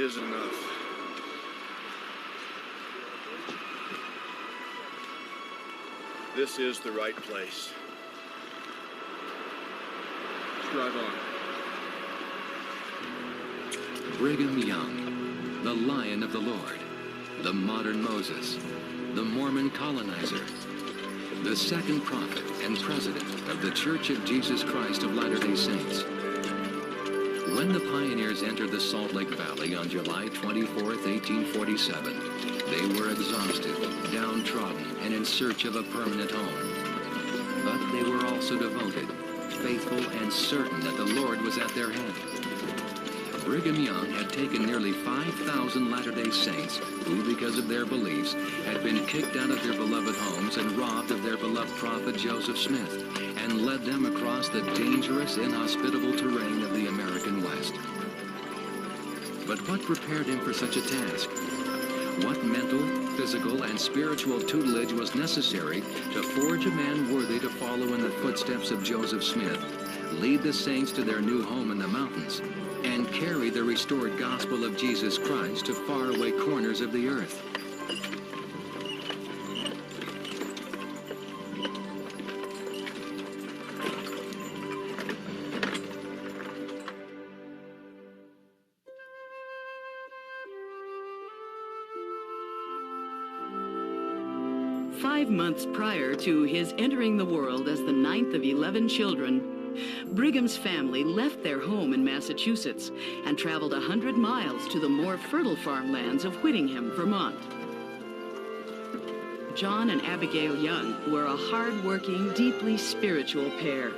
isn't enough. This is the right place. Let's drive on. Brigham Young, the Lion of the Lord, the modern Moses, the Mormon colonizer, the second prophet and president of the Church of Jesus Christ of Latter-day Saints. When the pioneers entered the Salt Lake Valley on July 24th, 1847, they were exhausted, downtrodden, and in search of a permanent home. But they were also devoted, faithful, and certain that the Lord was at their head. Brigham Young had taken nearly 5,000 Latter-day Saints who, because of their beliefs, had been kicked out of their beloved homes and robbed of their beloved prophet Joseph Smith, and led them across the dangerous, inhospitable terrain of the American West. But what prepared him for such a task? What mental, physical, and spiritual tutelage was necessary to forge a man worthy to follow in the footsteps of Joseph Smith, lead the saints to their new home in the mountains, and carry the restored gospel of Jesus Christ to faraway corners of the earth? Months prior to his entering the world as the ninth of 11 children, Brigham's family left their home in Massachusetts and traveled 100 miles to the more fertile farmlands of Whittingham, Vermont. John and Abigail Young were a hard-working, deeply spiritual pair.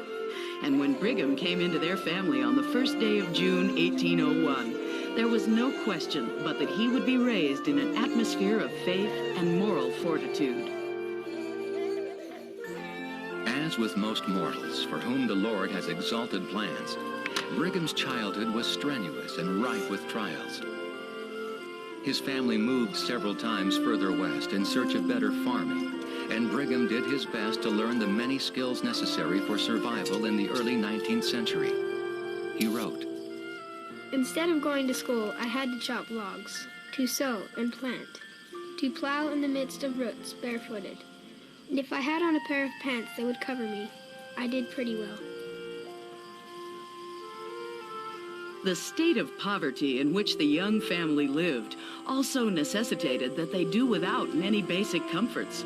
And when Brigham came into their family on the first day of June, 1801, there was no question but that he would be raised in an atmosphere of faith and moral fortitude. As with most mortals for whom the Lord has exalted plans, Brigham's childhood was strenuous and rife with trials. His family moved several times further west in search of better farming, and Brigham did his best to learn the many skills necessary for survival in the early 19th century. He wrote, "Instead of going to school, I had to chop logs, to sow and plant, to plow in the midst of roots barefooted. And if I had on a pair of pants that would cover me, I did pretty well." The state of poverty in which the Young family lived also necessitated that they do without many basic comforts.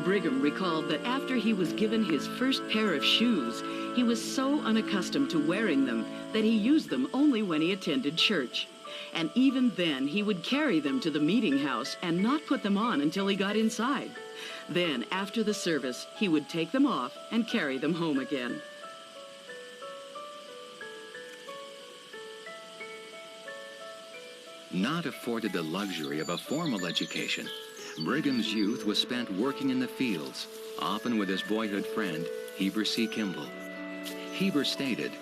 Brigham recalled that after he was given his first pair of shoes, he was so unaccustomed to wearing them that he used them only when he attended church. And even then, he would carry them to the meeting house and not put them on until he got inside. Then, after the service, he would take them off and carry them home again. Not afforded the luxury of a formal education, Brigham's youth was spent working in the fields, often with his boyhood friend, Heber C. Kimball. Heber stated,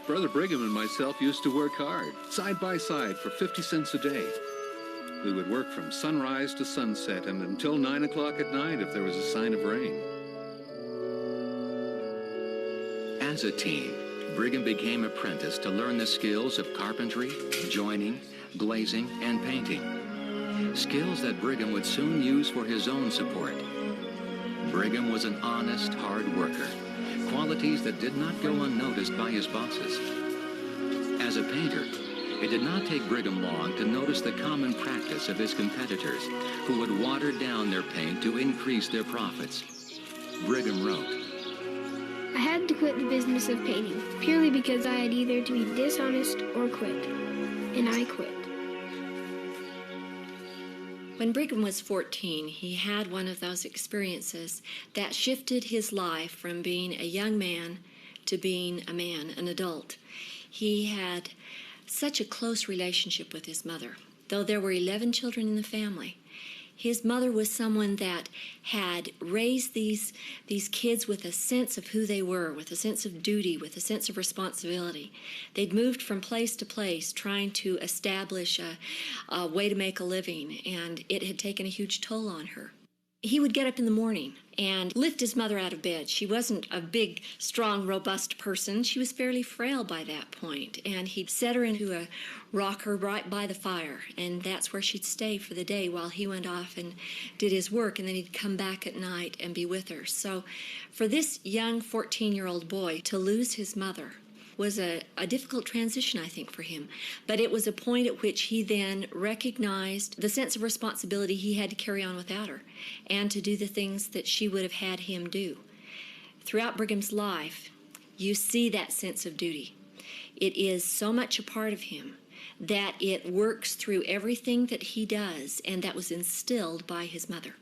"Brother Brigham and myself used to work hard, side by side, for 50 cents a day. We would work from sunrise to sunset and until 9 o'clock at night if there was a sign of rain." As a teen, Brigham became apprenticed to learn the skills of carpentry, joining, glazing, and painting. Skills that Brigham would soon use for his own support. Brigham was an honest, hard worker, qualities that did not go unnoticed by his bosses. As a painter, it did not take Brigham long to notice the common practice of his competitors, who would water down their paint to increase their profits. Brigham wrote, "I had to quit the business of painting, purely because I had either to be dishonest or quit. And I quit." When Brigham was 14, he had one of those experiences that shifted his life from being a young man to being a man, an adult. He had such a close relationship with his mother. Though there were 11 children in the family, his mother was someone that had raised these kids with a sense of who they were, with a sense of duty, with a sense of responsibility. They'd moved from place to place trying to establish a way to make a living, and it had taken a huge toll on her. He would get up in the morning and lift his mother out of bed. She wasn't a big, strong, robust person. She was fairly frail by that point. And he'd set her into a rocker right by the fire, and that's where she'd stay for the day while he went off and did his work, and then he'd come back at night and be with her. So for this young 14-year-old boy to lose his mother was a difficult transition, I think, for him. But it was a point at which he then recognized the sense of responsibility he had to carry on without her and to do the things that she would have had him do. Throughout Brigham's life, you see that sense of duty. It is so much a part of him that it works through everything that he does, and that was instilled by his mother.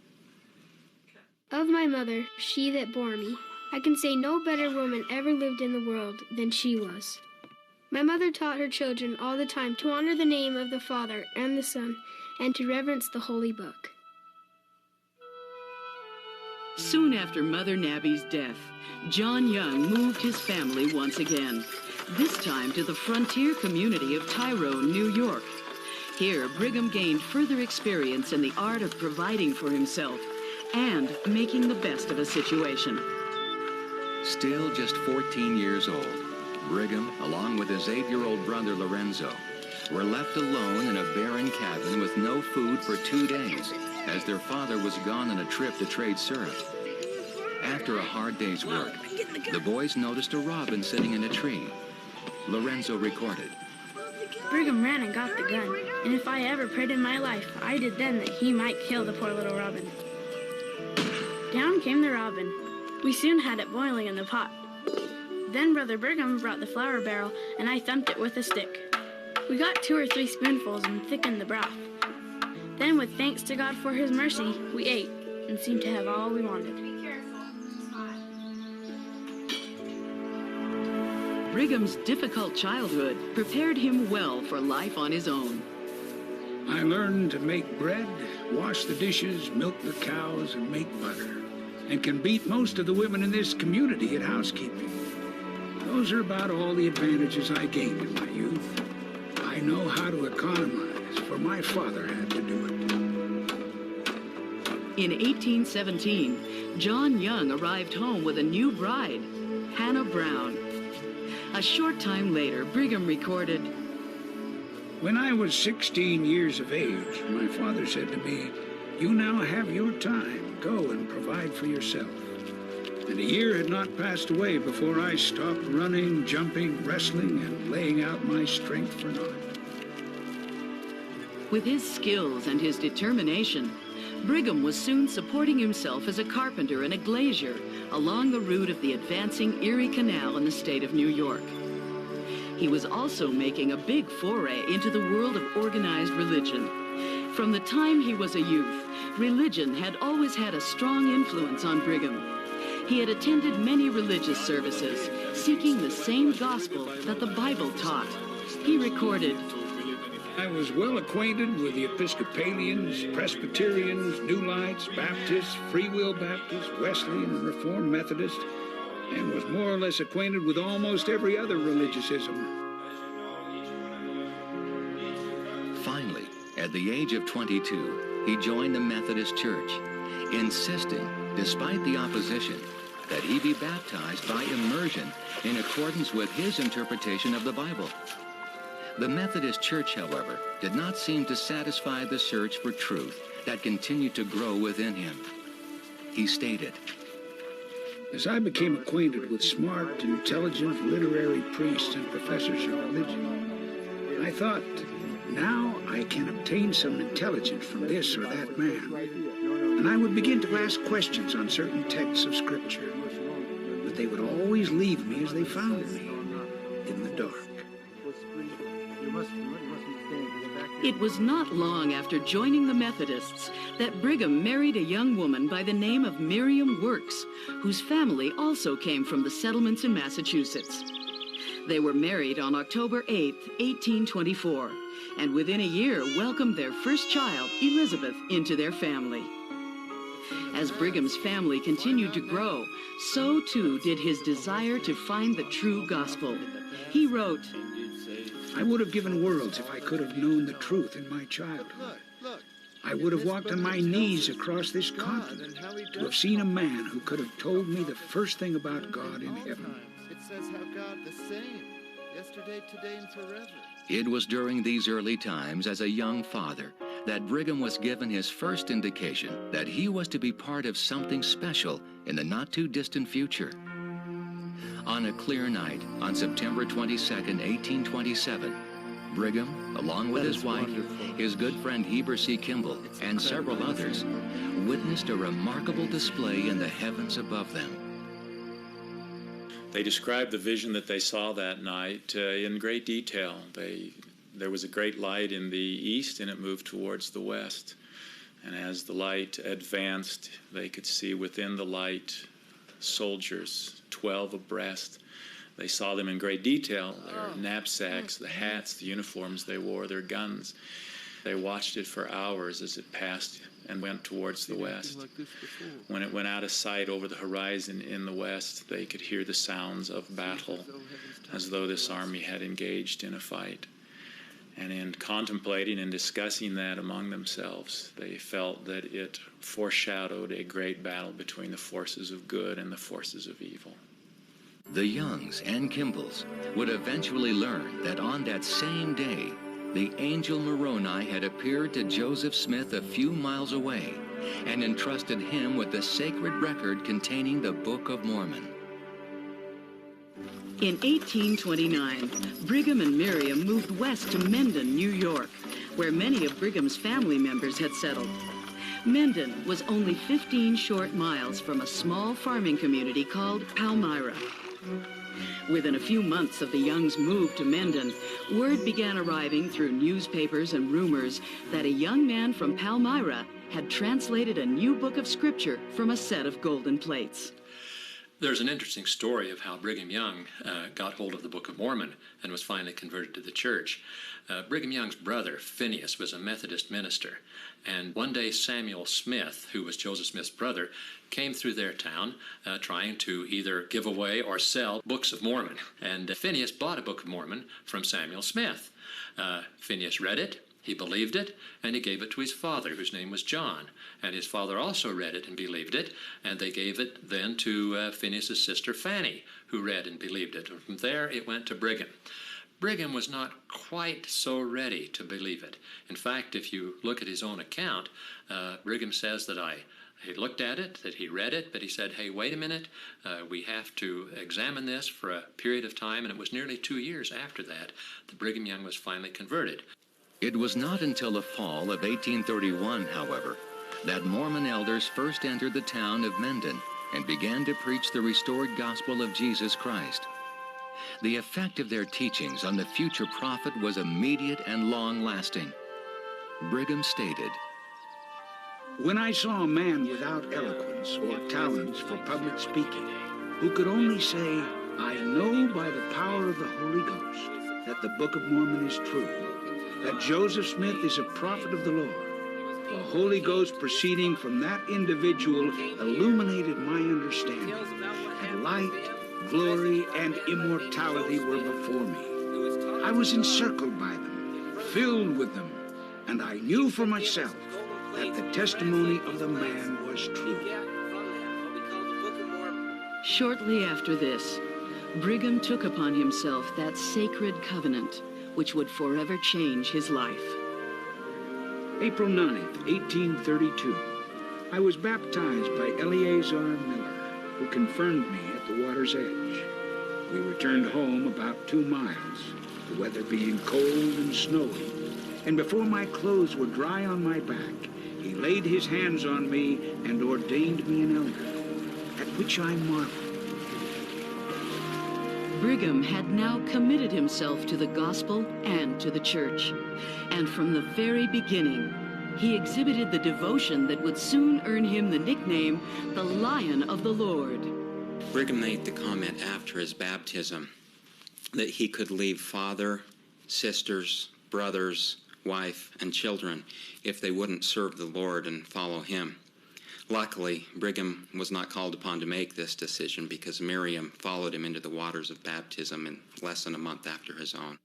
Of my mother, she that bore me, I can say no better woman ever lived in the world than she was. My mother taught her children all the time to honor the name of the Father and the Son, and to reverence the Holy Book. Soon after Mother Nabby's death, John Young moved his family once again, this time to the frontier community of Tyrone, New York. Here, Brigham gained further experience in the art of providing for himself and making the best of a situation. Still just 14 years old, Brigham, along with his 8-year-old brother Lorenzo, were left alone in a barren cabin with no food for 2 days, as their father was gone on a trip to trade syrup. After a hard day's work, the boys noticed a robin sitting in a tree. Lorenzo recorded. Brigham ran and got the gun, and if I ever prayed in my life, I did then that he might kill the poor little robin. Down came the robin. We soon had it boiling in the pot. Then Brother Brigham brought the flour barrel, and I thumped it with a stick. We got 2 or 3 spoonfuls and thickened the broth. Then, with thanks to God for his mercy, we ate and seemed to have all we wanted. Brigham's difficult childhood prepared him well for life on his own. I learned to make bread, wash the dishes, milk the cows, and make butter, and can beat most of the women in this community at housekeeping. Those are about all the advantages I gained in my youth. I know how to economize, for my father had to do it. In 1817, John Young arrived home with a new bride, Hannah Brown. A short time later, Brigham recorded, When I was 16 years of age, my father said to me, "You now have your time. Go and provide for yourself." And a year had not passed away before I stopped running, jumping, wrestling, and laying out my strength for naught. With his skills and his determination, Brigham was soon supporting himself as a carpenter and a glazier along the route of the advancing Erie Canal in the state of New York. He was also making a big foray into the world of organized religion. From the time he was a youth, religion had always had a strong influence on Brigham. He had attended many religious services, seeking the same gospel that the Bible taught. He recorded, I was well acquainted with the Episcopalians, Presbyterians, New Lights, Baptists, Free Will Baptists, Wesleyan, and Reformed Methodists, and was more or less acquainted with almost every other religious-ism. Finally, at the age of 22, he joined the Methodist Church, insisting, despite the opposition, that he be baptized by immersion in accordance with his interpretation of the Bible. The Methodist Church, however, did not seem to satisfy the search for truth that continued to grow within him. He stated, As I became acquainted with smart, intelligent, literary priests and professors of religion, I thought, now I can obtain some intelligence from this or that man. And I would begin to ask questions on certain texts of Scripture. But they would always leave me as they found me, in the dark. It was not long after joining the Methodists that Brigham married a young woman by the name of Miriam Works, whose family also came from the settlements in Massachusetts. They were married on October 8, 1824, and within a year welcomed their first child, Elizabeth, into their family. As Brigham's family continued to grow, so too did his desire to find the true gospel. He wrote, I would have given worlds if I could have known the truth in my childhood. I would have walked on my knees across this continent to have seen a man who could have told me the first thing about God in heaven. It says how God the same, yesterday, today, and forever. It was during these early times as a young father that Brigham was given his first indication that he was to be part of something special in the not-too-distant future. On a clear night, on September 22nd, 1827, Brigham, along with his wife, his good friend Heber C. Kimball, and several others, witnessed a remarkable display in the heavens above them. They described the vision that they saw that night in great detail. There was a great light in the east, and it moved towards the west. And as the light advanced, they could see within the light soldiers, 12 abreast. They saw them in great detail, their knapsacks, the hats, the uniforms they wore, their guns. They watched it for hours as it passed and went towards the west. When it went out of sight over the horizon in the west, they could hear the sounds of battle, as though this army had engaged in a fight. And in contemplating and discussing that among themselves, they felt that it foreshadowed a great battle between the forces of good and the forces of evil. The Youngs and Kimballs would eventually learn that on that same day, the angel Moroni had appeared to Joseph Smith a few miles away and entrusted him with the sacred record containing the Book of Mormon. In 1829, Brigham and Miriam moved west to Mendon, New York, where many of Brigham's family members had settled. Mendon was only 15 short miles from a small farming community called Palmyra. Within a few months of the Youngs' move to Mendon, word began arriving through newspapers and rumors that a young man from Palmyra had translated a new book of scripture from a set of golden plates. There's an interesting story of how Brigham Young got hold of the Book of Mormon and was finally converted to the church. Brigham Young's brother, Phineas, was a Methodist minister. And one day Samuel Smith, who was Joseph Smith's brother, came through their town trying to either give away or sell books of Mormon. And Phineas bought a Book of Mormon from Samuel Smith. Phineas read it, he believed it, and he gave it to his father, whose name was John. And his father also read it and believed it, and they gave it then to Phineas's sister Fanny, who read and believed it. And from there it went to Brigham. Brigham was not quite so ready to believe it. In fact, if you look at his own account, Brigham says that he looked at it, that he read it, but he said, hey, wait a minute, we have to examine this for a period of time, and it was nearly 2 years after that Brigham Young was finally converted. It was not until the fall of 1831, however, that Mormon elders first entered the town of Mendon and began to preach the restored gospel of Jesus Christ. The effect of their teachings on the future prophet was immediate and long-lasting. Brigham stated, When I saw a man without eloquence or talents for public speaking, who could only say, I know by the power of the Holy Ghost that the Book of Mormon is true, that Joseph Smith is a prophet of the Lord, the Holy Ghost proceeding from that individual illuminated my understanding, and light, glory, and immortality were before me. I was encircled by them, filled with them, and I knew for myself that the testimony of the man was true. Shortly after this, Brigham took upon himself that sacred covenant which would forever change his life. April 9th, 1832. I was baptized by Eleazar Miller, who confirmed me at the water's edge. We returned home about 2 miles, the weather being cold and snowy, and before my clothes were dry on my back, he laid his hands on me and ordained me an elder, at which I marveled. Brigham had now committed himself to the gospel and to the church, and from the very beginning, he exhibited the devotion that would soon earn him the nickname, the Lion of the Lord. Brigham made the comment after his baptism that he could leave father, sisters, brothers, wife, and children if they wouldn't serve the Lord and follow him. Luckily, Brigham was not called upon to make this decision because Miriam followed him into the waters of baptism in less than a month after his own.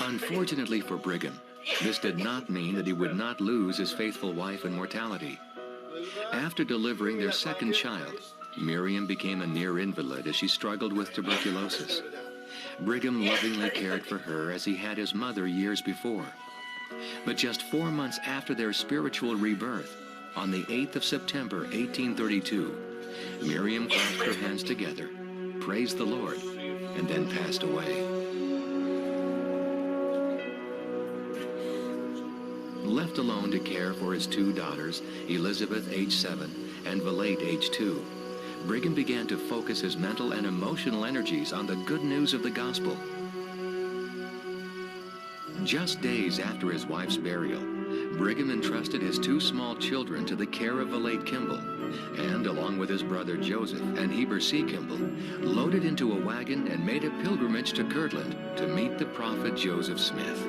Unfortunately for Brigham, This did not mean that he would not lose his faithful wife in mortality. After delivering their second child, Miriam became a near invalid as she struggled with tuberculosis. Brigham lovingly cared for her as he had his mother years before. But just 4 months after their spiritual rebirth, on the 8th of September, 1832, Miriam clasped her hands together, praised the Lord, and then passed away. Left alone to care for his 2 daughters, Elizabeth, age 7, and Valete, age 2, Brigham began to focus his mental and emotional energies on the good news of the gospel. Just days after his wife's burial, Brigham entrusted his 2 small children to the care of Valete Kimball, and along with his brother Joseph and Heber C. Kimball, loaded into a wagon and made a pilgrimage to Kirtland to meet the prophet Joseph Smith.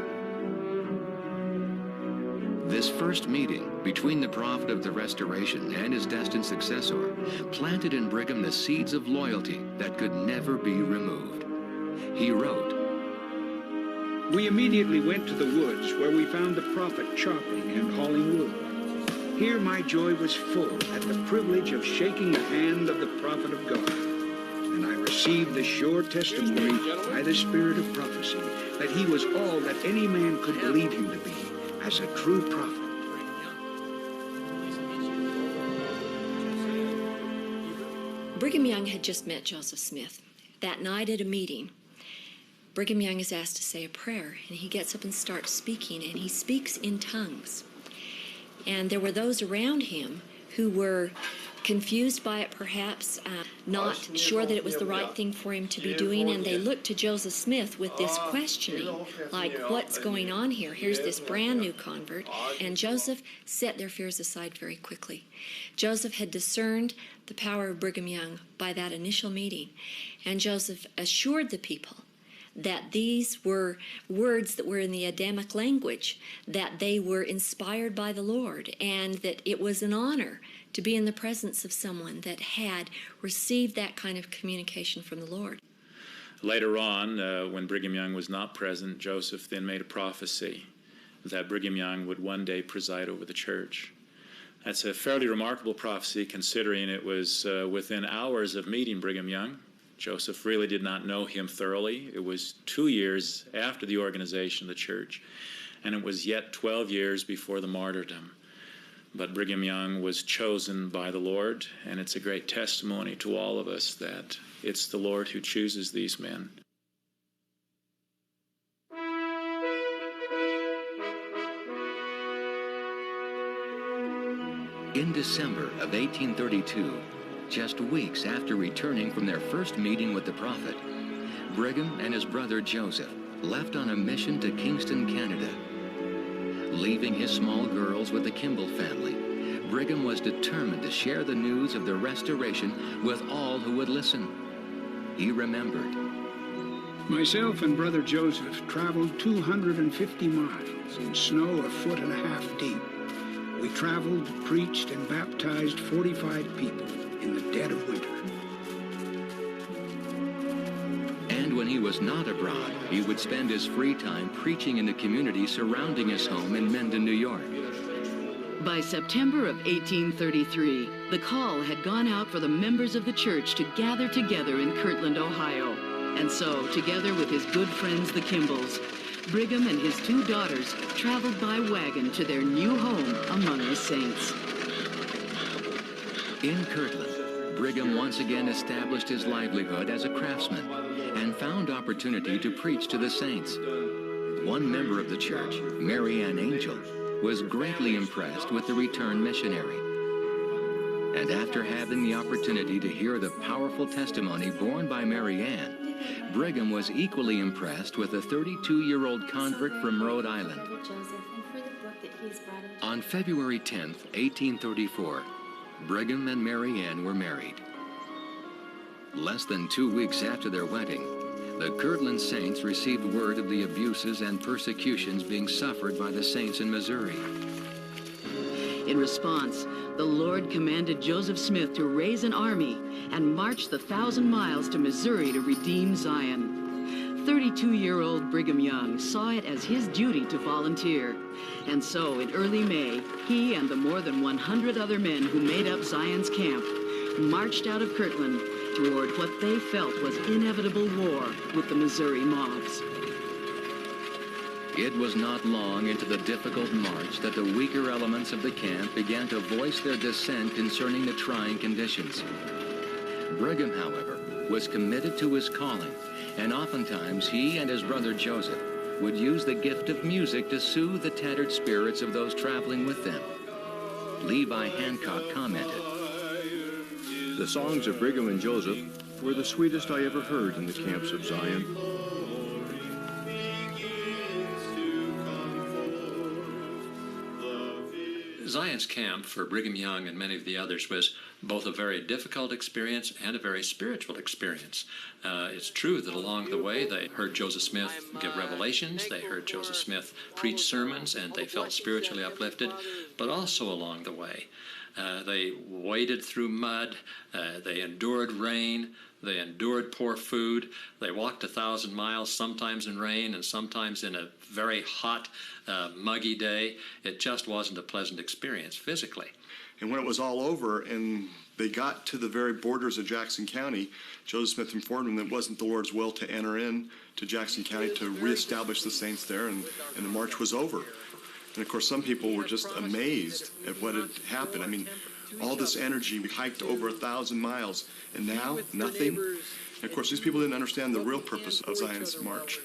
This first meeting between the prophet of the Restoration and his destined successor planted in Brigham the seeds of loyalty that could never be removed. He wrote, "We immediately went to the woods where we found the prophet chopping and hauling wood. Here my joy was full at the privilege of shaking the hand of the prophet of God. And I received the sure testimony by the spirit of prophecy that he was all that any man could believe him to be, as a true prophet." Brigham Young had just met Joseph Smith. That night at a meeting, Brigham Young is asked to say a prayer, and he gets up and starts speaking, and he speaks in tongues. And there were those around him who were confused by it, perhaps not sure that it was the right thing for him to be doing, and they looked to Joseph Smith with this questioning, like, what's going on here? Here's this brand new convert. And Joseph set their fears aside very quickly. Joseph had discerned the power of Brigham Young by that initial meeting, and Joseph assured the people that these were words that were in the Adamic language, that they were inspired by the Lord, and that it was an honor to be in the presence of someone that had received that kind of communication from the Lord. Later on, when Brigham Young was not present, Joseph then made a prophecy that Brigham Young would one day preside over the church. That's a fairly remarkable prophecy, considering it was within hours of meeting Brigham Young. Joseph really did not know him thoroughly. It was 2 years after the organization of the church, and it was yet 12 years before the martyrdom. But Brigham Young was chosen by the Lord, and it's a great testimony to all of us that it's the Lord who chooses these men. In December of 1832, just weeks after returning from their first meeting with the prophet, Brigham and his brother Joseph left on a mission to Kingston, Canada. Leaving his small girls with the Kimball family, Brigham was determined to share the news of the restoration with all who would listen. He remembered, "Myself and brother Joseph traveled 250 miles in snow 1.5 feet deep. We traveled, preached, and baptized 45 people in the dead of winter." And when he was not abroad, he would spend his free time preaching in the community surrounding his home in Mendon, New York. By September of 1833, the call had gone out for the members of the church to gather together in Kirtland, Ohio. And so, together with his good friends, the Kimballs, Brigham and his 2 daughters traveled by wagon to their new home among the saints. In Kirtland, Brigham once again established his livelihood as a craftsman and found opportunity to preach to the saints. One member of the church, Mary Ann Angel, was greatly impressed with the returned missionary. And after having the opportunity to hear the powerful testimony borne by Mary Ann, Brigham was equally impressed with a 32-year-old convert from Rhode Island. On February 10th, 1834, Brigham and Mary Ann were married. Less than 2 weeks after their wedding, the Kirtland Saints received word of the abuses and persecutions being suffered by the saints in Missouri. In response, the Lord commanded Joseph Smith to raise an army and march the 1,000 miles to Missouri to redeem Zion. 32-year-old Brigham Young saw it as his duty to volunteer. And so, in early May, he and the more than 100 other men who made up Zion's camp marched out of Kirtland toward what they felt was inevitable war with the Missouri mobs. It was not long into the difficult march that the weaker elements of the camp began to voice their dissent concerning the trying conditions. Brigham, however, was committed to his calling, and oftentimes he and his brother Joseph would use the gift of music to soothe the tattered spirits of those traveling with them. Levi Hancock commented, The songs of Brigham and Joseph were the sweetest I ever heard in the camps of Zion. Zion's camp for Brigham Young and many of the others was both a very difficult experience and a very spiritual experience. It's true that along the way they heard Joseph Smith give revelations, they heard Joseph Smith preach sermons, and they felt spiritually uplifted, but also along the way they waded through mud, they endured rain, they endured poor food, they walked 1,000 miles, sometimes in rain and sometimes in a very hot, muggy day. It just wasn't a pleasant experience physically. And when it was all over and they got to the very borders of Jackson County, Joseph Smith informed them that it wasn't the Lord's will to enter in to Jackson County to reestablish the saints there, and the march was over. And of course, some people were just amazed at what had happened. I mean, all this energy, we hiked over 1,000 miles, and now nothing. And of course, these people didn't understand the real purpose of Zion's march.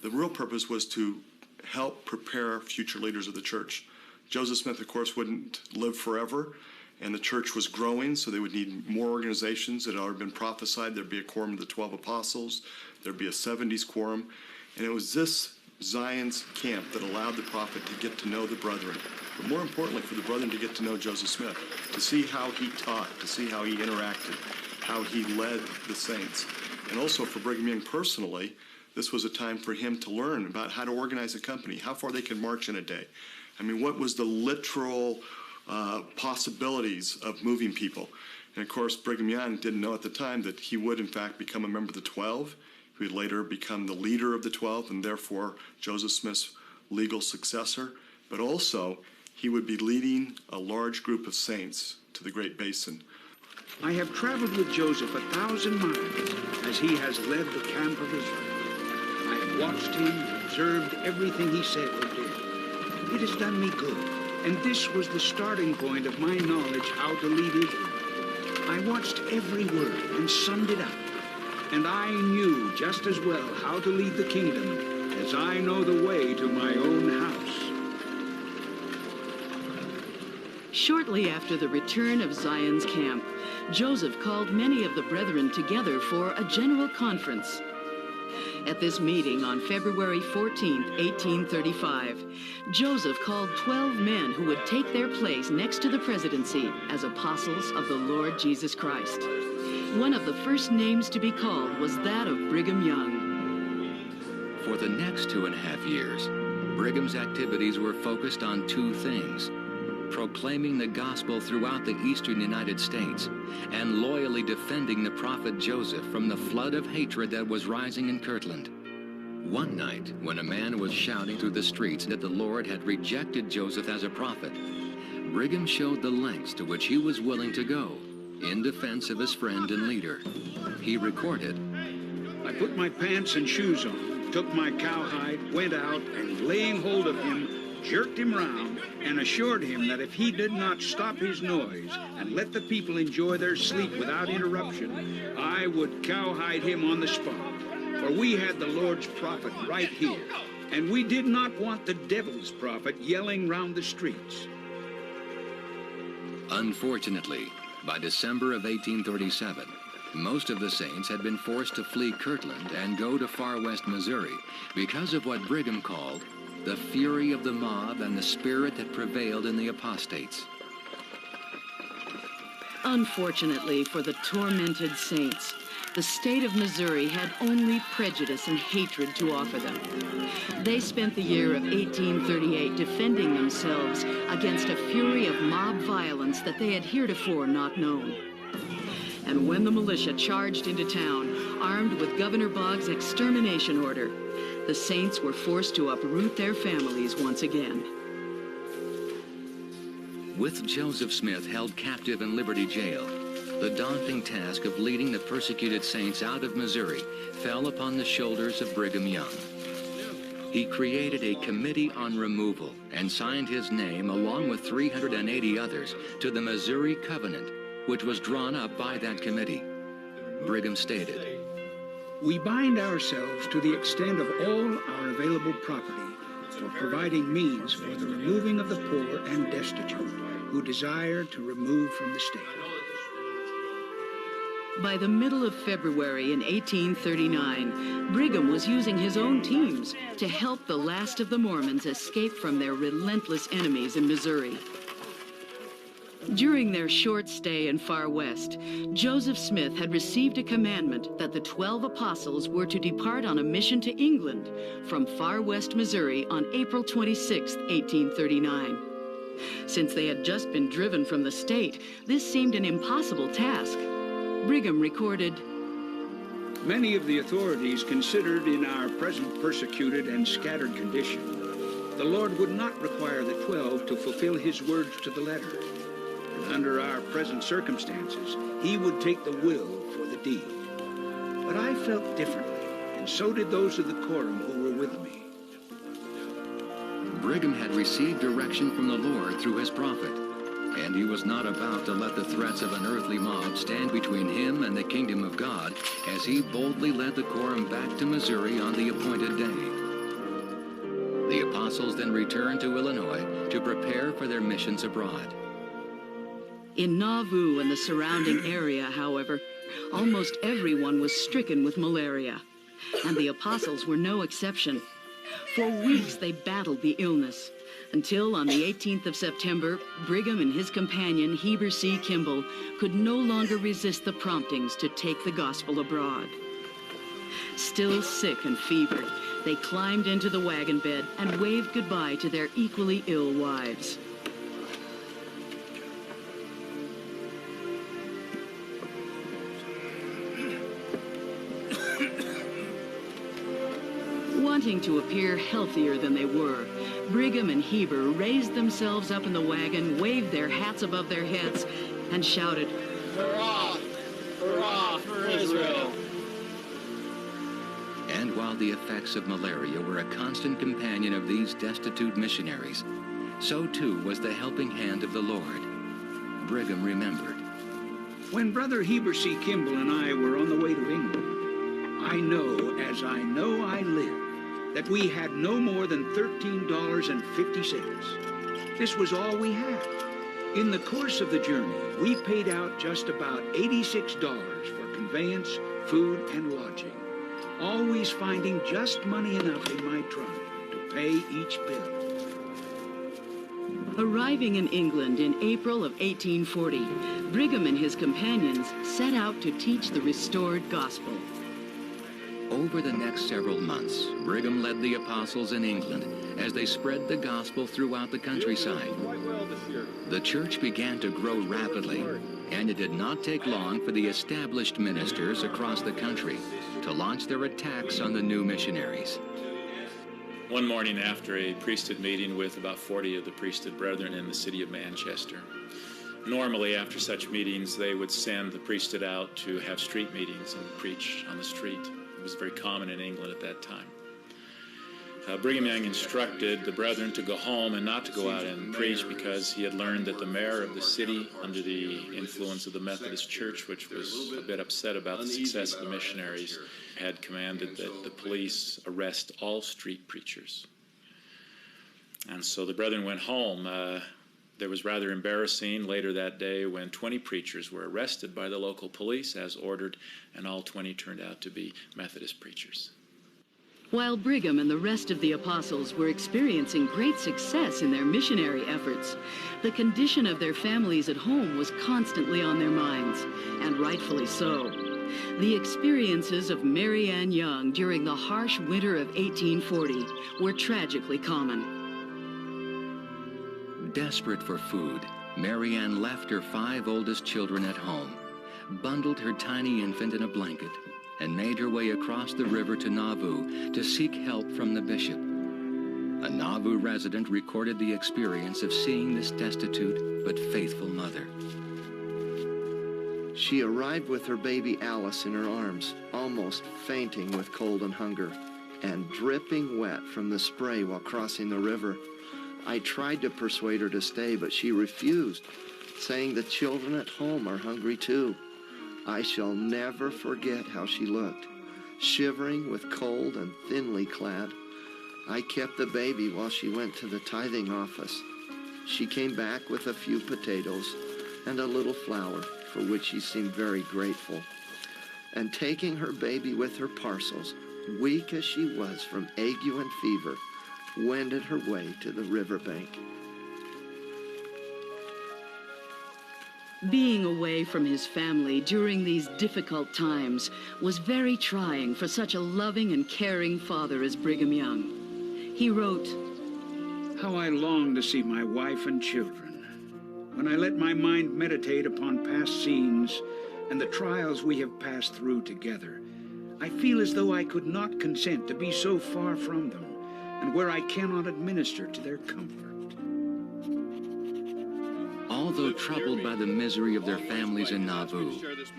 The real purpose was to help prepare future leaders of the church. Joseph Smith, of course, wouldn't live forever, and the church was growing, so they would need more organizations. It had already been prophesied there'd be a quorum of the 12 apostles, there'd be a 70s quorum, and it was this Zion's camp that allowed the prophet to get to know the brethren, but more importantly for the brethren to get to know Joseph Smith, to see how he taught, to see how he interacted, how he led the saints. And also for Brigham Young personally, this was a time for him to learn about how to organize a company, how far they could march in a day. I mean, what was the literal possibilities of moving people? And of course, Brigham Young didn't know at the time that he would in fact become a member of the 12. He would later become the leader of the 12 and therefore Joseph Smith's legal successor. But also, he would be leading a large group of saints to the Great Basin. I have traveled with Joseph 1,000 miles as he has led the camp of Israel. I have watched him and observed everything he said or did. It has done me good, and this was the starting point of my knowledge how to lead Israel. I watched every word and summed it up, and I knew just as well how to lead the kingdom as I know the way to my own house. Shortly after the return of Zion's camp, Joseph called many of the brethren together for a general conference. At this meeting on February 14, 1835, Joseph called 12 men who would take their place next to the presidency as apostles of the Lord Jesus Christ. One of the first names to be called was that of Brigham Young. For the next 2.5 years, Brigham's activities were focused on two things: proclaiming the gospel throughout the eastern United States and loyally defending the prophet Joseph from the flood of hatred that was rising in Kirtland. One night, when a man was shouting through the streets that the Lord had rejected Joseph as a prophet, Brigham showed the lengths to which he was willing to go in defense of his friend and leader. He recorded, I put my pants and shoes on, took my cowhide, went out, and laying hold of him, jerked him round, and assured him that if he did not stop his noise and let the people enjoy their sleep without interruption, I would cowhide him on the spot. For we had the Lord's prophet right here, and we did not want the devil's prophet yelling round the streets. Unfortunately, by December of 1837, most of the saints had been forced to flee Kirtland and go to far west Missouri because of what Brigham called the fury of the mob and the spirit that prevailed in the apostates. Unfortunately for the tormented saints, the state of Missouri had only prejudice and hatred to offer them. They spent the year of 1838 defending themselves against a fury of mob violence that they had heretofore not known. and when the militia charged into town, armed with Governor Boggs' extermination order, the saints were forced to uproot their families once again. With Joseph Smith held captive in Liberty Jail, the daunting task of leading the persecuted saints out of Missouri fell upon the shoulders of Brigham Young. He created a committee on removal and signed his name along with 380 others to the Missouri Covenant, which was drawn up by that committee. Brigham stated, "We bind ourselves to the extent of all our available property for providing means for the removing of the poor and destitute who desire to remove from the state." By the middle of February in 1839, Brigham was using his own teams to help the last of the Mormons escape from their relentless enemies in Missouri. During their short stay in Far West, Joseph Smith had received a commandment that the 12 apostles were to depart on a mission to England from Far West, Missouri on April 26, 1839. Since they had just been driven from the state, this seemed an impossible task. Brigham recorded, "Many of the authorities considered in our present persecuted and scattered condition, the Lord would not require the 12 to fulfill his words to the letter. And under our present circumstances, he would take the will for the deed. But I felt differently, and so did those of the quorum who were with me." Brigham had received direction from the Lord through his prophet, and he was not about to let the threats of an earthly mob stand between him and the kingdom of God as he boldly led the quorum back to Missouri on the appointed day. The apostles then returned to Illinois to prepare for their missions abroad. In Nauvoo and the surrounding area, however, almost everyone was stricken with malaria, and the apostles were no exception. For weeks they battled the illness, until on the 18th of September, Brigham and his companion, Heber C. Kimball, could no longer resist the promptings to take the gospel abroad. Still sick and fevered, they climbed into the wagon bed and waved goodbye to their equally ill wives. Wanting to appear healthier than they were, Brigham and Heber raised themselves up in the wagon, waved their hats above their heads, and shouted, "Hurrah! Hurrah for Israel!" And while the effects of malaria were a constant companion of these destitute missionaries, so too was the helping hand of the Lord. Brigham remembered, "When Brother Heber C. Kimball and I were on the way to England, I know, as I know I live, that we had no more than $13.50. This was all we had. In the course of the journey, we paid out just about $86 for conveyance, food, and lodging, always finding just money enough in my trunk to pay each bill." Arriving in England in April of 1840, Brigham and his companions set out to teach the restored gospel. over the next several months, Brigham led the apostles in England as they spread the gospel throughout the countryside. The church began to grow rapidly, and it did not take long for the established ministers across the country to launch their attacks on the new missionaries. One morning after a priesthood meeting with about 40 of the priesthood brethren in the city of Manchester, normally after such meetings they would send the priesthood out to have street meetings and preach on the street. It was very common in England at that time. Brigham Young instructed the brethren to go home and not to go out and preach because he had learned that the mayor of the city, under the influence of the Methodist Church, which was a bit upset about the success of the missionaries, had commanded that the police arrest all street preachers. And so the brethren went home. There was rather embarrassing later that day when 20 preachers were arrested by the local police as ordered, and all 20 turned out to be Methodist preachers. While Brigham and the rest of the apostles were experiencing great success in their missionary efforts, the condition of their families at home was constantly on their minds, and rightfully so. The experiences of Mary Ann Young during the harsh winter of 1840 were tragically common. Desperate for food, Mary Ann left her 5 oldest children at home, bundled her tiny infant in a blanket and made her way across the river to Nauvoo to seek help from the bishop. A Nauvoo resident recorded the experience of seeing this destitute but faithful mother. She arrived with her baby Alice in her arms, almost fainting with cold and hunger, and dripping wet from the spray while crossing the river. I tried to persuade her to stay, but she refused, saying the children at home are hungry too. I shall never forget how she looked, shivering with cold and thinly clad. I kept the baby while she went to the tithing office. She came back with a few potatoes and a little flour, for which she seemed very grateful. And taking her baby with her parcels, weak as she was from ague and fever, wended her way to the riverbank. Being away from his family during these difficult times was very trying for such a loving and caring father as Brigham Young. He wrote, "How I long to see my wife and children. When I let my mind meditate upon past scenes and the trials we have passed through together, I feel as though I could not consent to be so far from them and where I cannot administer to their comfort." Although troubled by the misery of their families in Nauvoo,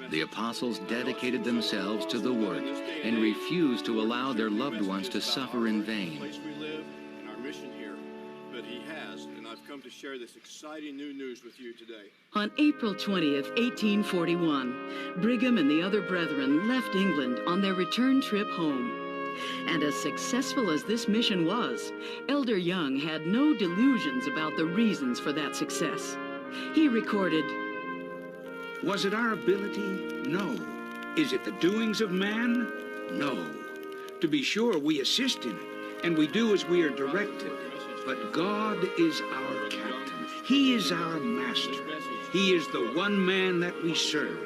the apostles dedicated themselves to the work and refused to allow their loved ones to suffer in vain. We live in our mission here, but he has, and I've come to share this exciting new news with you today. On April 20th, 1841, Brigham and the other brethren left England on their return trip home. And as successful as this mission was, Elder Young had no delusions about the reasons for that success. He recorded, "Was it our ability? No. Is it the doings of man? No. To be sure, we assist in it, and we do as we are directed. But God is our captain. He is our master. He is the one man that we serve.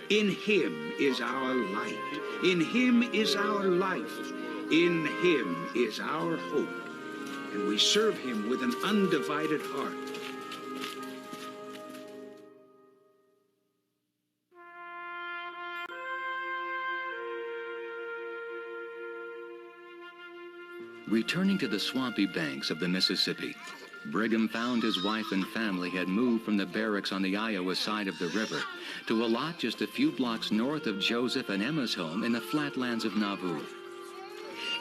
In him is our light. In him is our life. In him is our hope. And we serve him with an undivided heart." Returning to the swampy banks of the Mississippi, Brigham found his wife and family had moved from the barracks on the Iowa side of the river to a lot just a few blocks north of Joseph and Emma's home in the flatlands of Nauvoo.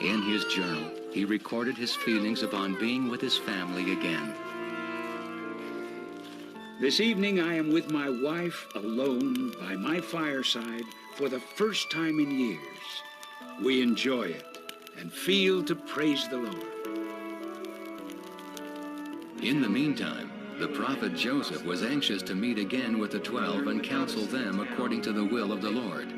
In his journal, he recorded his feelings upon being with his family again. "This evening I am with my wife alone by my fireside for the first time in years. We enjoy it and feel to praise the Lord." In the meantime, the prophet Joseph was anxious to meet again with the 12 and counsel them according to the will of the Lord.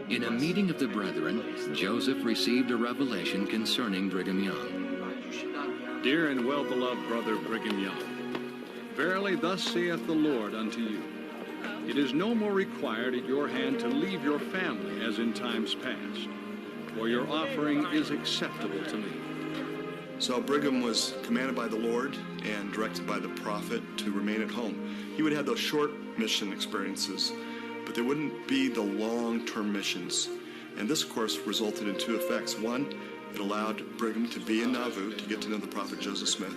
In a meeting of the brethren, Joseph received a revelation concerning Brigham Young. Dear and well-beloved brother Brigham Young, verily thus saith the Lord unto you, it is no more required at your hand to leave your family as in times past, for your offering is acceptable to me. So Brigham was commanded by the Lord and directed by the prophet to remain at home. He would have those short mission experiences, but there wouldn't be the long-term missions. And this, of course, resulted in two effects. One, it allowed Brigham to be in Nauvoo to get to know the prophet Joseph Smith.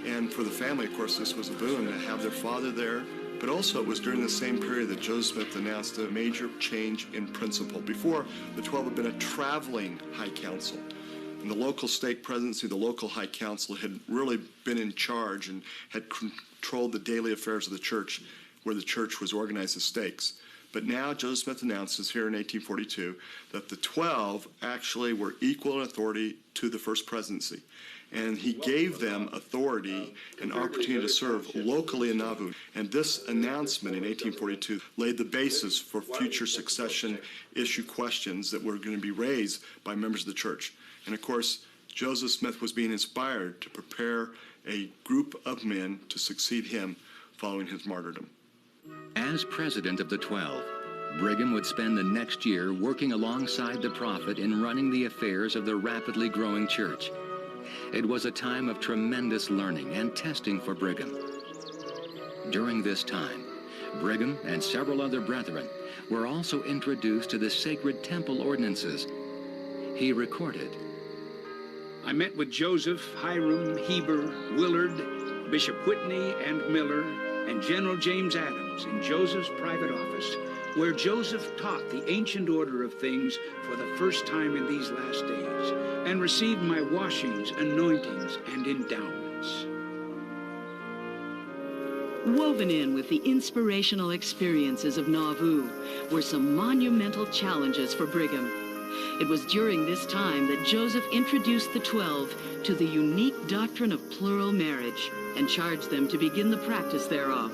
And for the family, of course, this was a boon to have their father there. But also it was during the same period that Joseph Smith announced a major change in principle. Before, the 12 had been a traveling high council. And the local stake presidency, the local high council, had really been in charge and had controlled the daily affairs of the church, where the church was organized as stakes. But now Joseph Smith announces here in 1842 that the 12 actually were equal in authority to the first presidency. And he gave them authority and opportunity to serve locally in Nauvoo. And this announcement in 1842 laid the basis for future succession issue questions that were going to be raised by members of the church. And of course, Joseph Smith was being inspired to prepare a group of men to succeed him following his martyrdom. As president of the 12, Brigham would spend the next year working alongside the prophet in running the affairs of the rapidly growing church. It was a time of tremendous learning and testing for Brigham. During this time, Brigham and several other brethren were also introduced to the sacred temple ordinances. He recorded, I met with Joseph, Hiram, Heber, Willard, Bishop Whitney and Miller, and General James Adams in Joseph's private office, where Joseph taught the ancient order of things for the first time in these last days, and received my washings, anointings, and endowments. Woven in with the inspirational experiences of Nauvoo were some monumental challenges for Brigham. It was during this time that Joseph introduced the 12 to the unique doctrine of plural marriage and charged them to begin the practice thereof.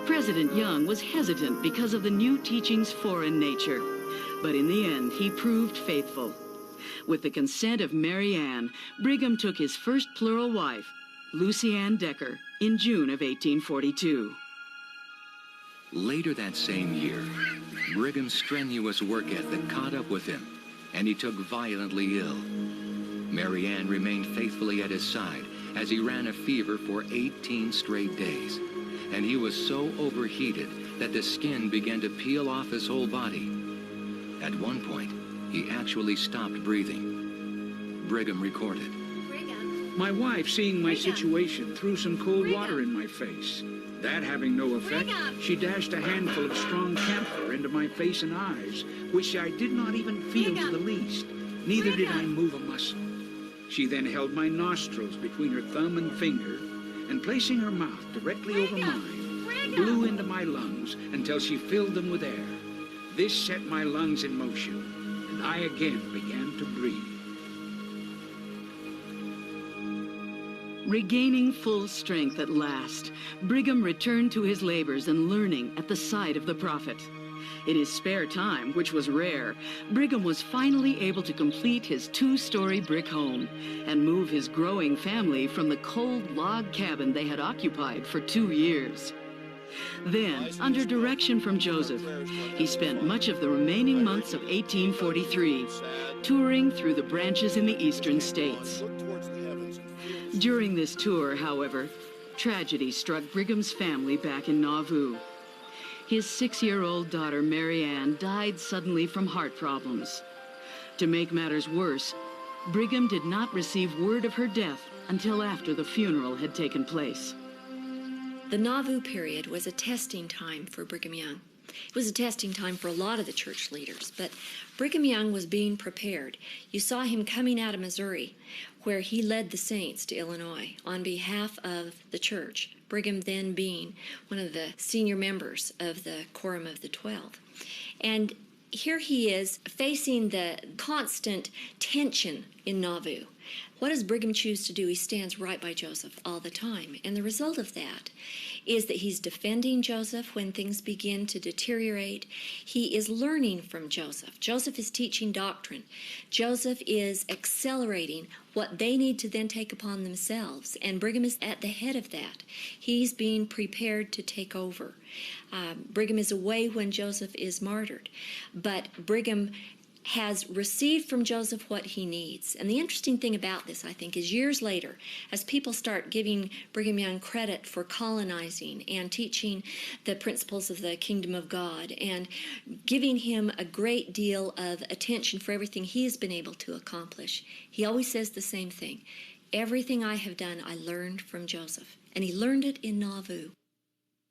President Young was hesitant because of the new teaching's foreign nature, but in the end he proved faithful. With the consent of Mary Ann, Brigham took his first plural wife, Lucy Ann Decker, in June of 1842. Later that same year, Brigham's strenuous work ethic caught up with him, and he took violently ill. Mary Ann remained faithfully at his side as he ran a fever for 18 straight days, and he was so overheated that the skin began to peel off his whole body. At one point, he actually stopped breathing. Brigham recorded, My wife, seeing my situation, threw some cold water in my face. That having no effect, she dashed a handful of strong camphor into my face and eyes, which I did not even feel to the least. Neither did I move a muscle. She then held my nostrils between her thumb and finger, and placing her mouth directly over mine, blew into my lungs until she filled them with air. This set my lungs in motion, and I again began to breathe. Regaining full strength at last, Brigham returned to his labors and learning at the side of the prophet. In his spare time, which was rare, Brigham was finally able to complete his 2-story brick home and move his growing family from the cold log cabin they had occupied for 2 years. Then, under direction from Joseph, he spent much of the remaining months of 1843 touring through the branches in the eastern states. During this tour, however, tragedy struck Brigham's family back in Nauvoo. His 6-year-old daughter, Mary Ann, died suddenly from heart problems. To make matters worse, Brigham did not receive word of her death until after the funeral had taken place. The Nauvoo period was a testing time for Brigham Young. It was a testing time for a lot of the church leaders, but Brigham Young was being prepared. You saw him coming out of Missouri, where he led the saints to Illinois on behalf of the church, Brigham then being one of the senior members of the Quorum of the 12. And here he is facing the constant tension in Nauvoo. What does Brigham choose to do? He stands right by Joseph all the time. And the result of that is that he's defending Joseph when things begin to deteriorate. He is learning from Joseph. Joseph is teaching doctrine. Joseph is accelerating what they need to then take upon themselves. And Brigham is at the head of that. He's being prepared to take over. Brigham is away when Joseph is martyred. But Brigham has received from Joseph what he needs. And the interesting thing about this, I think, is years later, as people start giving Brigham Young credit for colonizing and teaching the principles of the kingdom of God and giving him a great deal of attention for everything he has been able to accomplish, he always says the same thing. Everything I have done, I learned from Joseph. And he learned it in Nauvoo.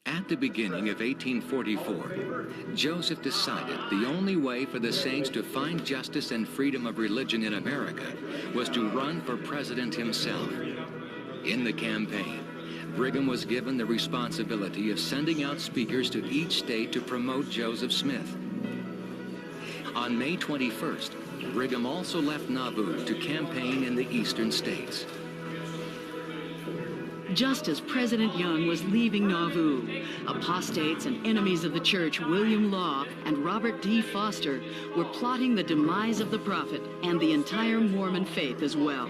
At the beginning of 1844, Joseph decided the only way for the saints to find justice and freedom of religion in America was to run for president himself. In the campaign, Brigham was given the responsibility of sending out speakers to each state to promote Joseph Smith. On May 21st, Brigham also left Nauvoo to campaign in the eastern states. Just as President Young was leaving Nauvoo, apostates and enemies of the church William Law and Robert D. Foster were plotting the demise of the prophet and the entire Mormon faith as well.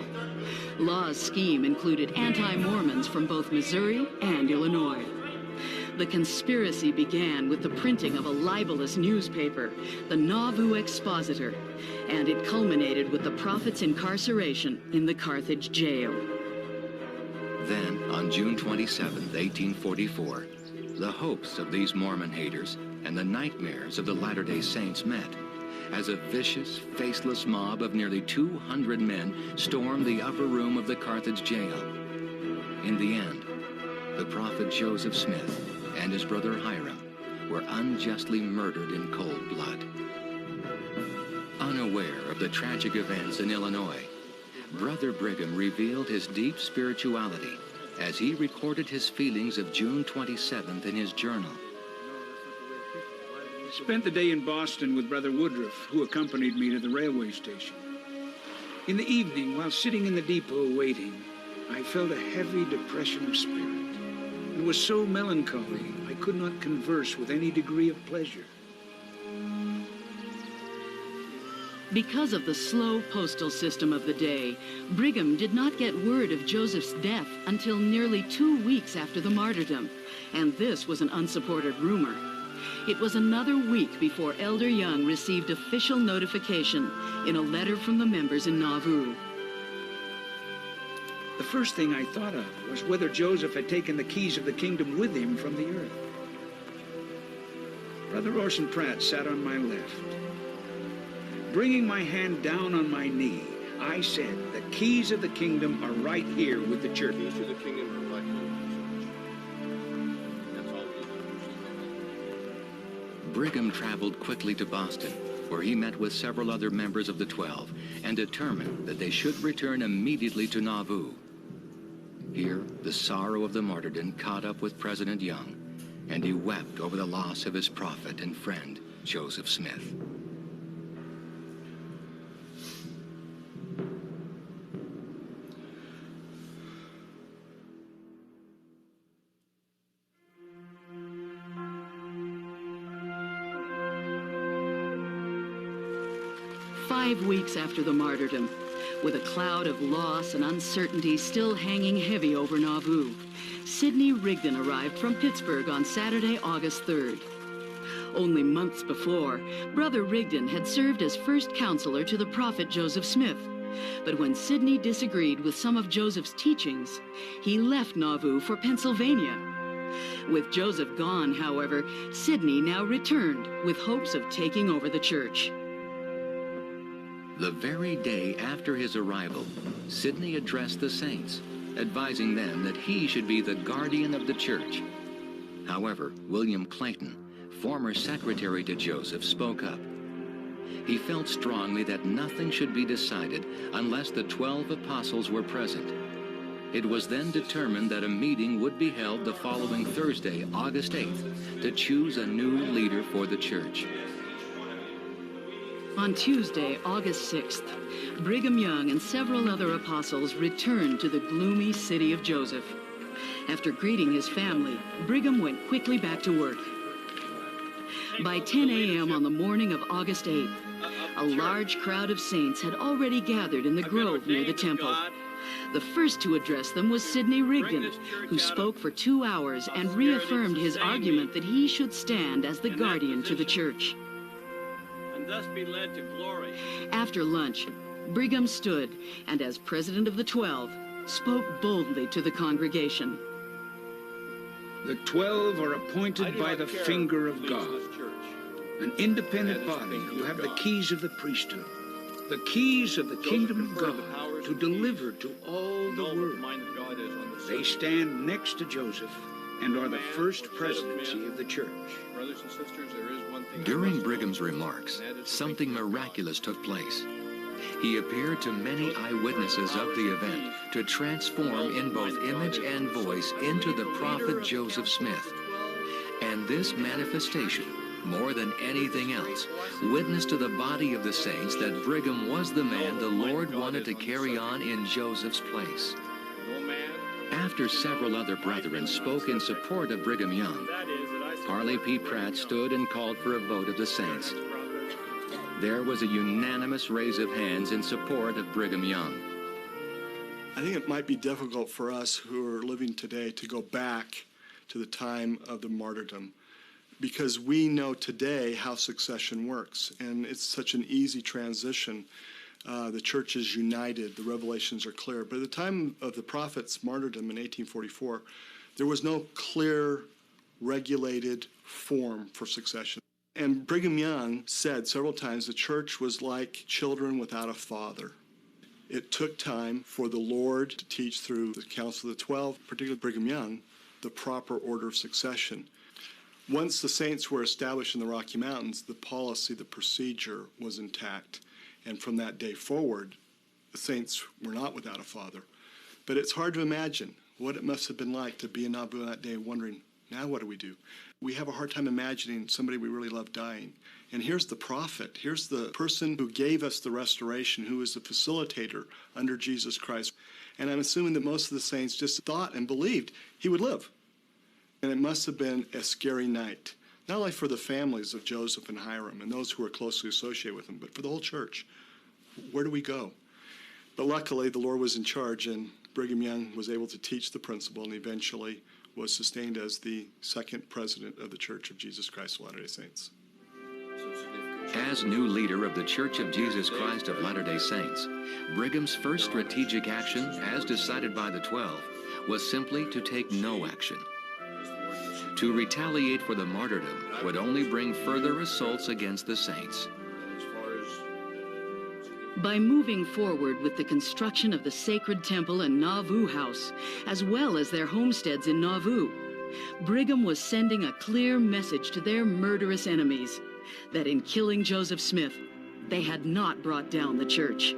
Law's scheme included anti-Mormons from both Missouri and Illinois. The conspiracy began with the printing of a libelous newspaper, the Nauvoo Expositor, and it culminated with the prophet's incarceration in the Carthage jail. Then, on June 27, 1844, The hopes of these Mormon haters and the nightmares of the Latter-day Saints met as a vicious, faceless mob of nearly 200 men stormed the upper room of the Carthage jail. In the end, the prophet Joseph Smith and his brother Hiram were unjustly murdered in cold blood. Unaware of the tragic events in Illinois, Brother Brigham revealed his deep spirituality as he recorded his feelings of June 27th in his journal. Spent the day in Boston with Brother Woodruff, who accompanied me to the railway station. In the evening, while sitting in the depot waiting, I felt a heavy depression of spirit. It was so melancholy, I could not converse with any degree of pleasure. Because of the slow postal system of the day, Brigham did not get word of Joseph's death until nearly 2 weeks after the martyrdom, and this was an unsupported rumor. It was another week before Elder Young received official notification in a letter from the members in Nauvoo. The first thing I thought of was whether Joseph had taken the keys of the kingdom with him from the earth. Brother Orson Pratt sat on my left. Bringing my hand down on my knee, I said, the keys of the kingdom are right here with the church. The keys of the kingdom are right here with the church. That's all we do. Brigham traveled quickly to Boston, where he met with several other members of the 12 and determined that they should return immediately to Nauvoo. Here, the sorrow of the martyrdom caught up with President Young, and he wept over the loss of his prophet and friend, Joseph Smith. "5 weeks after the martyrdom, with a cloud of loss and uncertainty still hanging heavy over Nauvoo, Sidney Rigdon arrived from Pittsburgh on Saturday, August 3rd. Only months before, Brother Rigdon had served as first counselor to the prophet Joseph Smith. But when Sidney disagreed with some of Joseph's teachings, he left Nauvoo for Pennsylvania. With Joseph gone, however, Sidney now returned with hopes of taking over the church. The very day after his arrival, Sidney addressed the saints, advising them that he should be the guardian of the church. However, William Clayton, former secretary to Joseph, spoke up. He felt strongly that nothing should be decided unless the 12 apostles were present. It was then determined that a meeting would be held the following Thursday, August 8th, to choose a new leader for the church. On Tuesday, August 6th, Brigham Young and several other apostles returned to the gloomy city of Joseph. After greeting his family, Brigham went quickly back to work. By 10 a.m. on the morning of August 8th, a large crowd of saints had already gathered in the grove near the temple. The first to address them was Sidney Rigdon, who spoke for 2 hours and reaffirmed his argument that he should stand as the guardian to the church. Thus be led to glory. After lunch, Brigham stood and, as president of the 12, spoke boldly to the congregation. The 12 are appointed by the finger of God, an independent body who have the keys of the priesthood, the keys of the kingdom of God to deliver to all the world. They stand next to Joseph and are the first presidency of the church. Brothers and sisters, there is one thing. During Brigham's remarks, something miraculous took place. He appeared to many eyewitnesses of the event to transform in both image and voice into the prophet Joseph Smith. And this manifestation, more than anything else, witnessed to the body of the saints that Brigham was the man the Lord wanted to carry on in Joseph's place. After several other brethren spoke in support of Brigham Young, Parley P. Pratt stood and called for a vote of the saints. There was a unanimous raise of hands in support of Brigham Young. I think it might be difficult for us who are living today to go back to the time of the martyrdom, because we know today how succession works, and it's such an easy transition. The church is united, the revelations are clear. But at the time of the prophet's martyrdom in 1844, there was no clear regulated form for succession. And Brigham Young said several times the church was like children without a father. It took time for the Lord to teach through the Council of the 12, particularly Brigham Young, the proper order of succession. Once the saints were established in the Rocky Mountains, the policy, the procedure was intact. And from that day forward, the saints were not without a father. But it's hard to imagine what it must have been like to be in Nauvoo on that day wondering, now what do we do? We have a hard time imagining somebody we really love dying. And here's the prophet. Here's the person who gave us the restoration, who is the facilitator under Jesus Christ. And I'm assuming that most of the saints just thought and believed he would live. And it must have been a scary night, not only for the families of Joseph and Hiram and those who were closely associated with them, but for the whole church. Where do we go? But luckily, the Lord was in charge, and Brigham Young was able to teach the principle and eventually was sustained as the second president of the Church of Jesus Christ of Latter-day Saints. As new leader of the Church of Jesus Christ of Latter-day Saints, Brigham's first strategic action, as decided by the 12, was simply to take no action. To retaliate for the martyrdom would only bring further assaults against the saints. By moving forward with the construction of the sacred temple and Nauvoo house, as well as their homesteads in Nauvoo, Brigham was sending a clear message to their murderous enemies that in killing Joseph Smith, they had not brought down the church.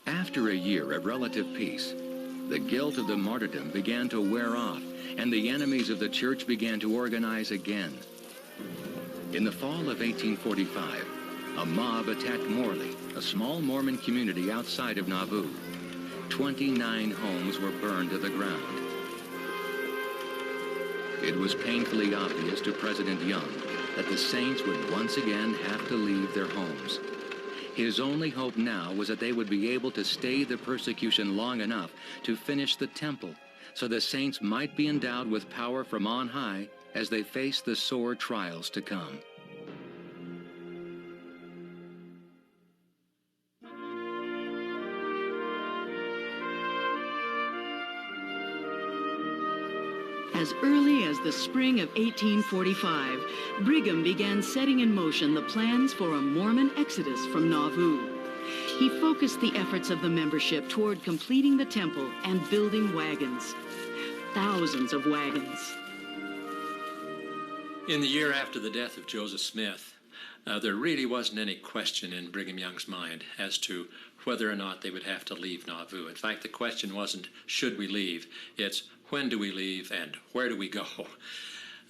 After a year of relative peace, the guilt of the martyrdom began to wear off, and the enemies of the church began to organize again. In the fall of 1845, a mob attacked Morley, a small Mormon community outside of Nauvoo. 29 homes were burned to the ground. It was painfully obvious to President Young that the saints would once again have to leave their homes. His only hope now was that they would be able to stay the persecution long enough to finish the temple, so the saints might be endowed with power from on high as they faced the sore trials to come. As early as the spring of 1845, Brigham began setting in motion the plans for a Mormon exodus from Nauvoo. He focused the efforts of the membership toward completing the temple and building wagons. Thousands of wagons. In the year after the death of Joseph Smith, there really wasn't any question in Brigham Young's mind as to whether or not they would have to leave Nauvoo. In fact, the question wasn't, should we leave? It's, when do we leave and where do we go?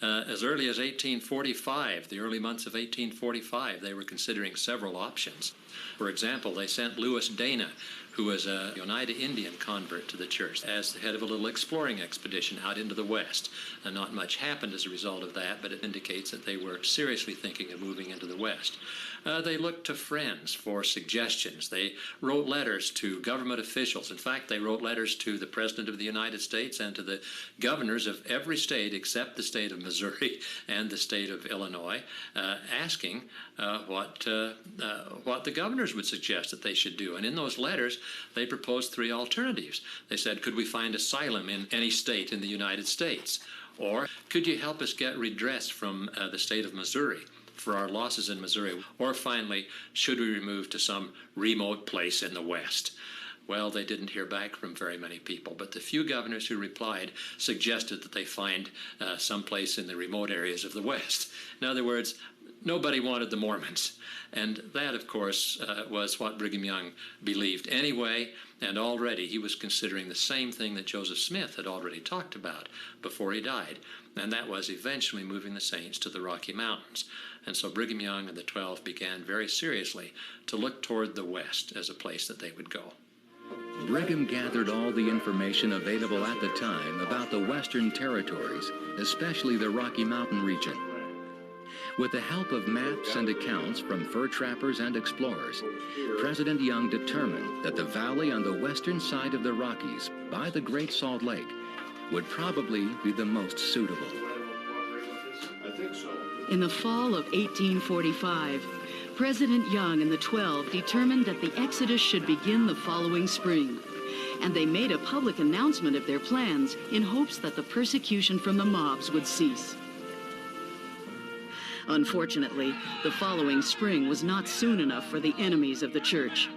As early as 1845, the early months of 1845, they were considering several options. For example, they sent Louis Dana, who was a Oneida Indian convert to the church, as the head of a little exploring expedition out into the West. And not much happened as a result of that, but it indicates that they were seriously thinking of moving into the West. They looked to friends for suggestions. They wrote letters to government officials. In fact, they wrote letters to the President of the United States and to the governors of every state except the state of Missouri and the state of Illinois, asking what the governors would suggest that they should do. And in those letters, they proposed three alternatives. They said, could we find asylum in any state in the United States? Or could you help us get redress from the state of Missouri for our losses in Missouri? Or finally, should we remove to some remote place in the West? Well, they didn't hear back from very many people, but the few governors who replied suggested that they find some place in the remote areas of the West. In other words, nobody wanted the Mormons. And that, of course, was what Brigham Young believed anyway, and already he was considering the same thing that Joseph Smith had already talked about before he died, and that was eventually moving the saints to the Rocky Mountains. And so Brigham Young and the 12 began very seriously to look toward the West as a place that they would go. Brigham gathered all the information available at the time about the Western territories, especially the Rocky Mountain region. With the help of maps and accounts from fur trappers and explorers, President Young determined that the valley on the western side of the Rockies, by the Great Salt Lake, would probably be the most suitable. In the fall of 1845, President Young and the 12 determined that the exodus should begin the following spring. and they made a public announcement of their plans in hopes that the persecution from the mobs would cease. Unfortunately, the following spring was not soon enough for the enemies of the church.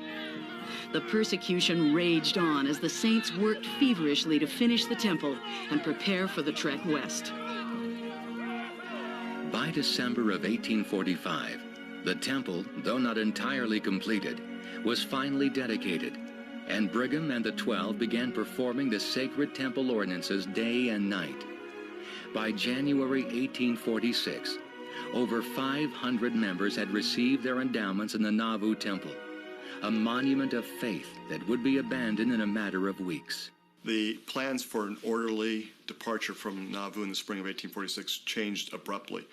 The persecution raged on as the saints worked feverishly to finish the temple and prepare for the trek west. By December of 1845, the temple, though not entirely completed, was finally dedicated, and Brigham and the 12 began performing the sacred temple ordinances day and night. By January 1846, over 500 members had received their endowments in the Nauvoo Temple, a monument of faith that would be abandoned in a matter of weeks. The plans for an orderly departure from Nauvoo in the spring of 1846 changed abruptly.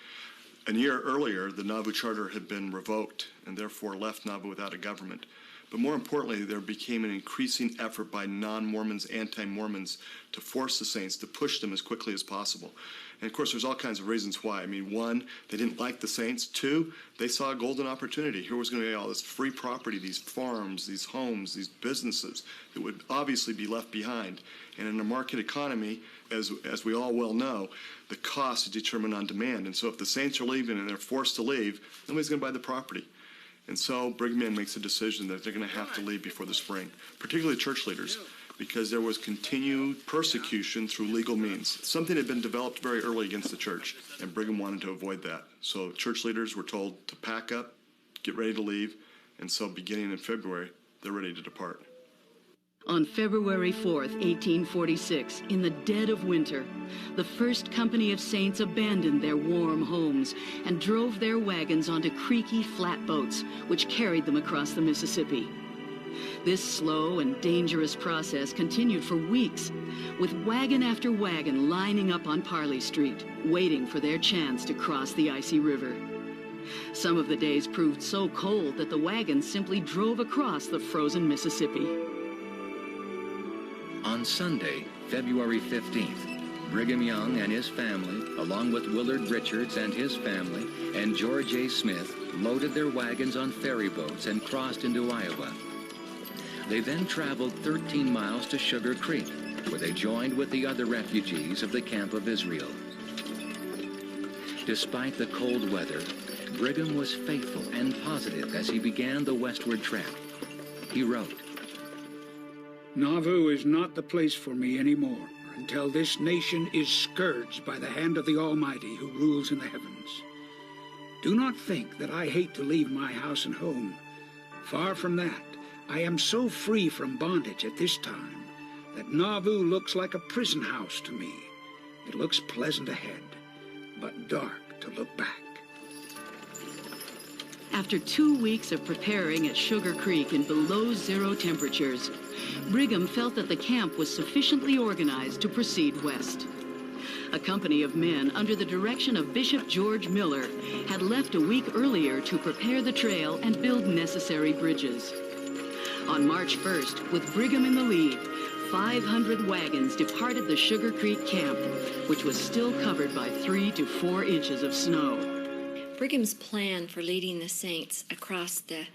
A year earlier, the Nauvoo Charter had been revoked and therefore left Nauvoo without a government. But more importantly, there became an increasing effort by non-Mormons, anti-Mormons, to force the saints, to push them as quickly as possible. And of course, there's all kinds of reasons why. I mean, one, they didn't like the saints. Two, they saw a golden opportunity. Here was going to be all this free property, these farms, these homes, these businesses that would obviously be left behind. And in a market economy, as we all well know, the cost is determined on demand. And so if the saints are leaving and they're forced to leave, nobody's going to buy the property. And so Brigham Young makes a decision that they're going to have to leave before the spring, particularly church leaders, because there was continued persecution through legal means. Something had been developed very early against the church, and Brigham wanted to avoid that. So church leaders were told to pack up, get ready to leave, and so beginning in February, they're ready to depart. On February 4th, 1846, in the dead of winter, the first company of saints abandoned their warm homes and drove their wagons onto creaky flatboats, which carried them across the Mississippi. This slow and dangerous process continued for weeks, with wagon after wagon lining up on Parley Street, waiting for their chance to cross the icy river. Some of the days proved so cold that the wagons simply drove across the frozen Mississippi. On Sunday, February 15th, Brigham Young and his family, along with Willard Richards and his family, and George A. Smith, loaded their wagons on ferry boats and crossed into Iowa. They then traveled 13 miles to Sugar Creek, where they joined with the other refugees of the Camp of Israel. Despite the cold weather, Brigham was faithful and positive as he began the westward trek. He wrote, "Nauvoo is not the place for me anymore until this nation is scourged by the hand of the Almighty who rules in the heavens. Do not think that I hate to leave my house and home. Far from that. I am so free from bondage at this time that Nauvoo looks like a prison house to me. It looks pleasant ahead, but dark to look back." After 2 weeks of preparing at Sugar Creek in below-zero temperatures, Brigham felt that the camp was sufficiently organized to proceed west. A company of men under the direction of Bishop George Miller had left a week earlier to prepare the trail and build necessary bridges. On March 1st, with Brigham in the lead, 500 wagons departed the Sugar Creek camp, which was still covered by 3 to 4 inches of snow. Brigham's plan for leading the saints across the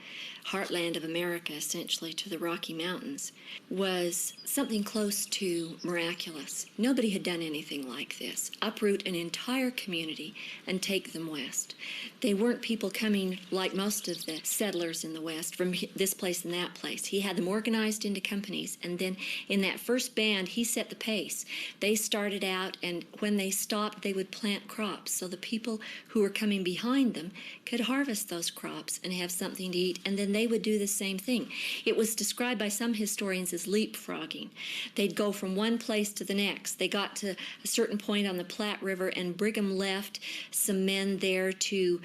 heartland of America, essentially to the Rocky Mountains, was something close to miraculous. Nobody had done anything like this. Uproot an entire community and take them west. They weren't people coming like most of the settlers in the West from this place and that place. He had them organized into companies, and then in that first band, he set the pace. They started out, and when they stopped, they would plant crops so the people who were coming behind them could harvest those crops and have something to eat, and then they would do the same thing. It was described by some historians as leapfrogging. They'd go from one place to the next. They got to a certain point on the Platte River, and Brigham left some men there to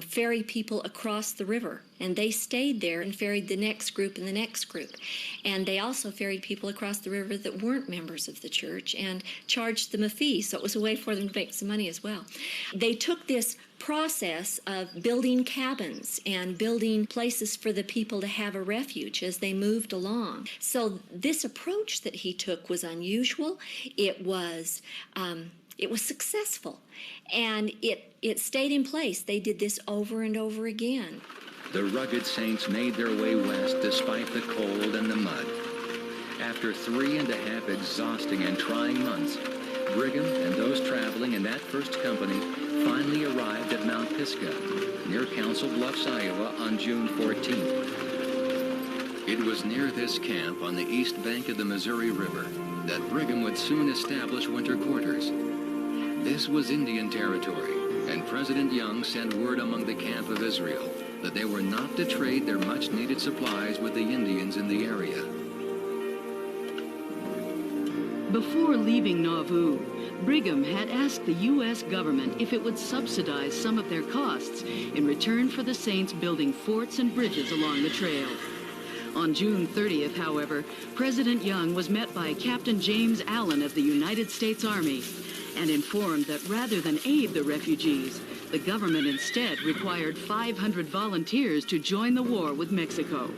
ferry people across the river. And they stayed there and ferried the next group and the next group. And they also ferried people across the river that weren't members of the church and charged them a fee, so it was a way for them to make some money as well. They took this process of building cabins and building places for the people to have a refuge as they moved along. So this approach that he took was unusual. It was successful, and it stayed in place. They did this over and over again. The rugged saints made their way west despite the cold and the mud. After 3.5 exhausting and trying months, Brigham and those traveling in that first company finally arrived at Mount Pisgah, near Council Bluffs, Iowa, on June 14th. It was near this camp on the east bank of the Missouri River that Brigham would soon establish winter quarters. This was Indian territory, and President Young sent word among the camp of Israel that they were not to trade their much-needed supplies with the Indians in the area. Before leaving Nauvoo, Brigham had asked the U.S. government if it would subsidize some of their costs in return for the saints building forts and bridges along the trail. On June 30th, however, President Young was met by Captain James Allen of the United States Army and informed that rather than aid the refugees, the government instead required 500 volunteers to join the war with Mexico.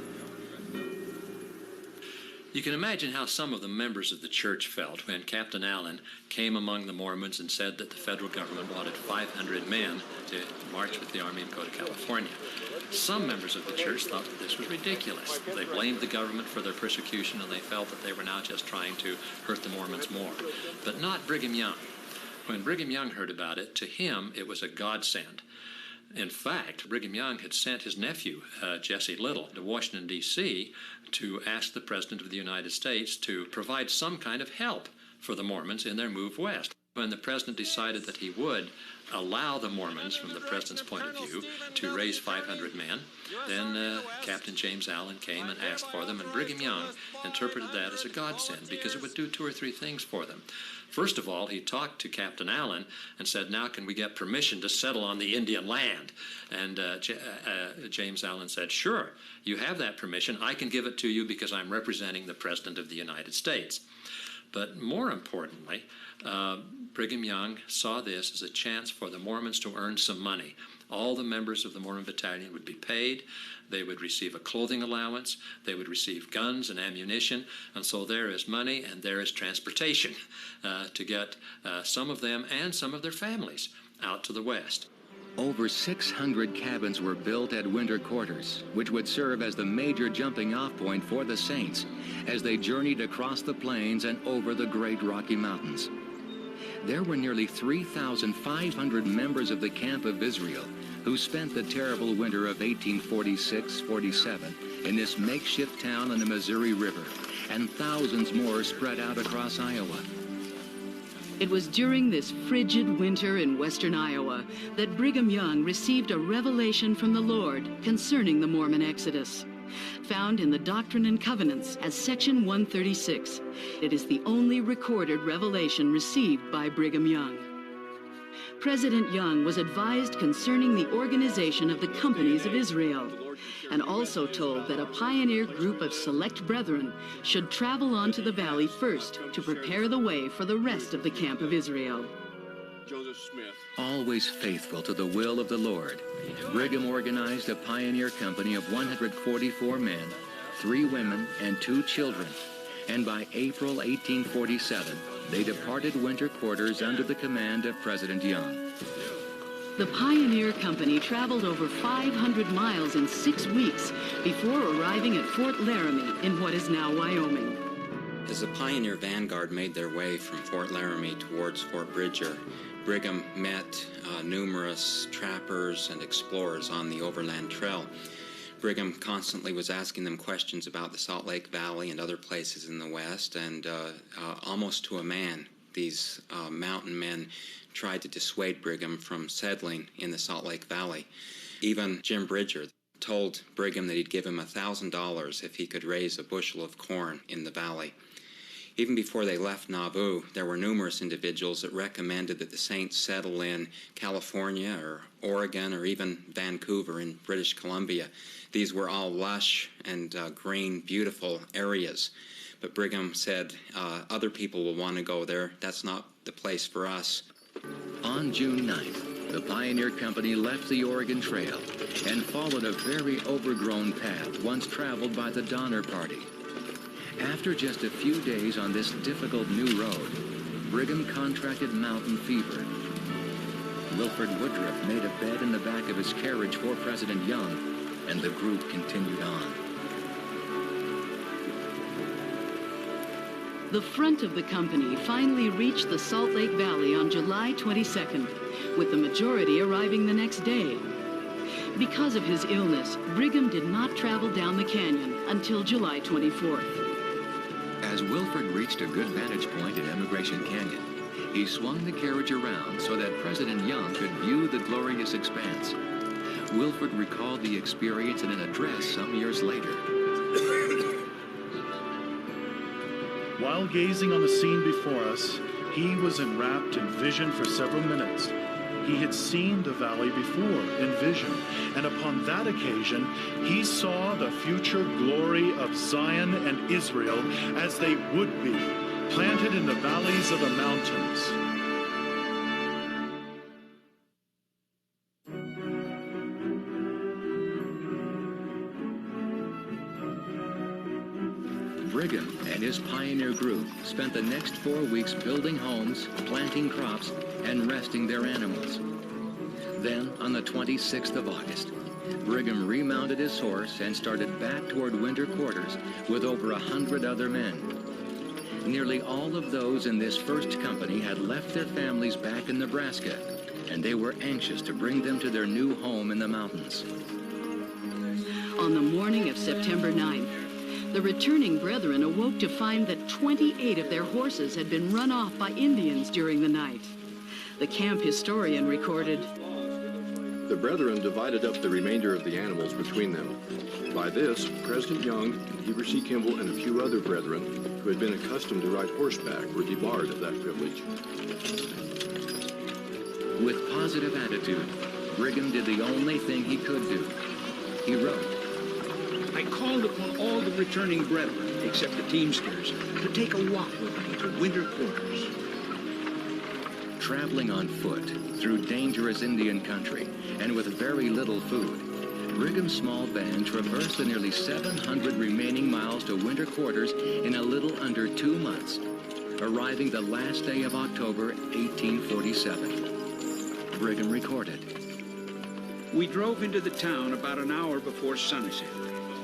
You can imagine how some of the members of the church felt when Captain Allen came among the Mormons and said that the federal government wanted 500 men to march with the army and go to California. Some members of the church thought that this was ridiculous. They blamed the government for their persecution, and they felt that they were now just trying to hurt the Mormons more. But not Brigham Young. When Brigham Young heard about it, to him it was a godsend. In fact, Brigham Young had sent his nephew, Jesse Little, to Washington, D.C. to ask the President of the United States to provide some kind of help for the Mormons in their move west. When the President decided that he would allow the Mormons, from the President's point of view, to raise 500 men, then Captain James Allen came and asked for them, and Brigham Young interpreted that as a godsend because it would do 2 or 3 things for them. First of all, he talked to Captain Allen and said, now can we get permission to settle on the Indian land? And James Allen said, sure, you have that permission. I can give it to you because I'm representing the President of the United States. But more importantly, Brigham Young saw this as a chance for the Mormons to earn some money. All the members of the Mormon battalion would be paid. They would receive a clothing allowance. They would receive guns and ammunition. And so there is money and there is transportation to get some of them and some of their families out to the west. Over 600 cabins were built at winter quarters, which would serve as the major jumping-off point for the saints as they journeyed across the plains and over the Great Rocky Mountains. There were nearly 3,500 members of the Camp of Israel who spent the terrible winter of 1846-47 in this makeshift town on the Missouri River, and thousands more spread out across Iowa. It was during this frigid winter in western Iowa that Brigham Young received a revelation from the Lord concerning the Mormon Exodus. Found in the Doctrine and Covenants as Section 136, it is the only recorded revelation received by Brigham Young. President Young was advised concerning the organization of the companies of Israel, and also told that a pioneer group of select brethren should travel on to the valley first to prepare the way for the rest of the camp of Israel. Always faithful to the will of the Lord, Brigham organized a pioneer company of 144 men, 3 women, and 2 children, and by April 1847, they departed winter quarters under the command of President Young. The Pioneer Company traveled over 500 miles in 6 weeks before arriving at Fort Laramie in what is now Wyoming. As the Pioneer Vanguard made their way from Fort Laramie towards Fort Bridger, Brigham met numerous trappers and explorers on the Overland Trail. Brigham constantly was asking them questions about the Salt Lake Valley and other places in the West, and almost to a man, these mountain men tried to dissuade Brigham from settling in the Salt Lake Valley. Even Jim Bridger told Brigham that he'd give him $1,000 if he could raise a bushel of corn in the valley. Even before they left Nauvoo, there were numerous individuals that recommended that the saints settle in California or Oregon or even Vancouver in British Columbia. These were all lush and green, beautiful areas. But Brigham said, other people will want to go there. That's not the place for us. On June 9th, the Pioneer Company left the Oregon Trail and followed a very overgrown path once traveled by the Donner Party. After just a few days on this difficult new road, Brigham contracted mountain fever. Wilford Woodruff made a bed in the back of his carriage for President Young, and the group continued on. The front of the company finally reached the Salt Lake Valley on July 22nd, with the majority arriving the next day. Because of his illness, Brigham did not travel down the canyon until July 24th. As Wilford reached a good vantage point in Emigration Canyon, he swung the carriage around so that President Young could view the glorious expanse. Wilford recalled the experience in an address some years later. While gazing on the scene before us, he was enwrapped in vision for several minutes. He had seen the valley before in vision, and upon that occasion, he saw the future glory of Zion and Israel as they would be, planted in the valleys of the mountains. Brigham and his pioneer group spent the next 4 weeks building homes, planting crops, and resting their animals. Then, on the 26th of August, Brigham remounted his horse and started back toward winter quarters with over 100 other men. Nearly all of those in this first company had left their families back in Nebraska, and they were anxious to bring them to their new home in the mountains. On the morning of September 9th, the returning brethren awoke to find that 28 of their horses had been run off by Indians during the night. The camp historian recorded, "The brethren divided up the remainder of the animals between them. By this, President Young, Heber C. Kimball, and a few other brethren who had been accustomed to ride horseback were debarred of that privilege." With positive attitude, Brigham did the only thing he could do. He wrote, "I called upon all the returning brethren, except the teamsters, to take a walk with me to winter quarters." Traveling on foot through dangerous Indian country and with very little food, Brigham's small band traversed the nearly 700 remaining miles to winter quarters in a little under 2 months, arriving the last day of October 1847. Brigham recorded, "We drove into the town about an hour before sunset.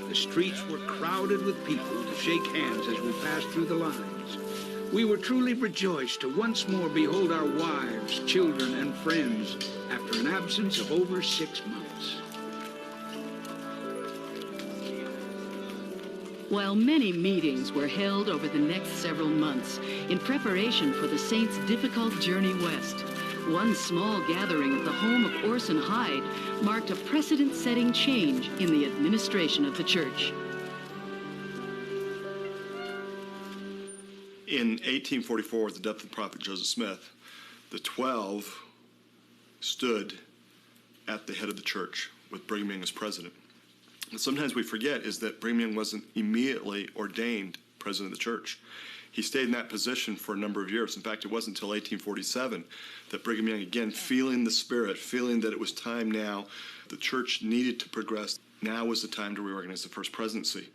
The streets were crowded with people to shake hands as we passed through the lines. We were truly rejoiced to once more behold our wives, children, and friends after an absence of over 6 months." While many meetings were held over the next several months in preparation for the saints' difficult journey west, one small gathering at the home of Orson Hyde marked a precedent-setting change in the administration of the church. In 1844, with the death of the prophet Joseph Smith, the 12 stood at the head of the church with Brigham Young as president. And sometimes we forget is that Brigham Young wasn't immediately ordained president of the church. He stayed in that position for a number of years. In fact, it wasn't until 1847 that Brigham Young, again, feeling the Spirit, feeling that it was time now, the church needed to progress. Now was the time to reorganize the first presidency.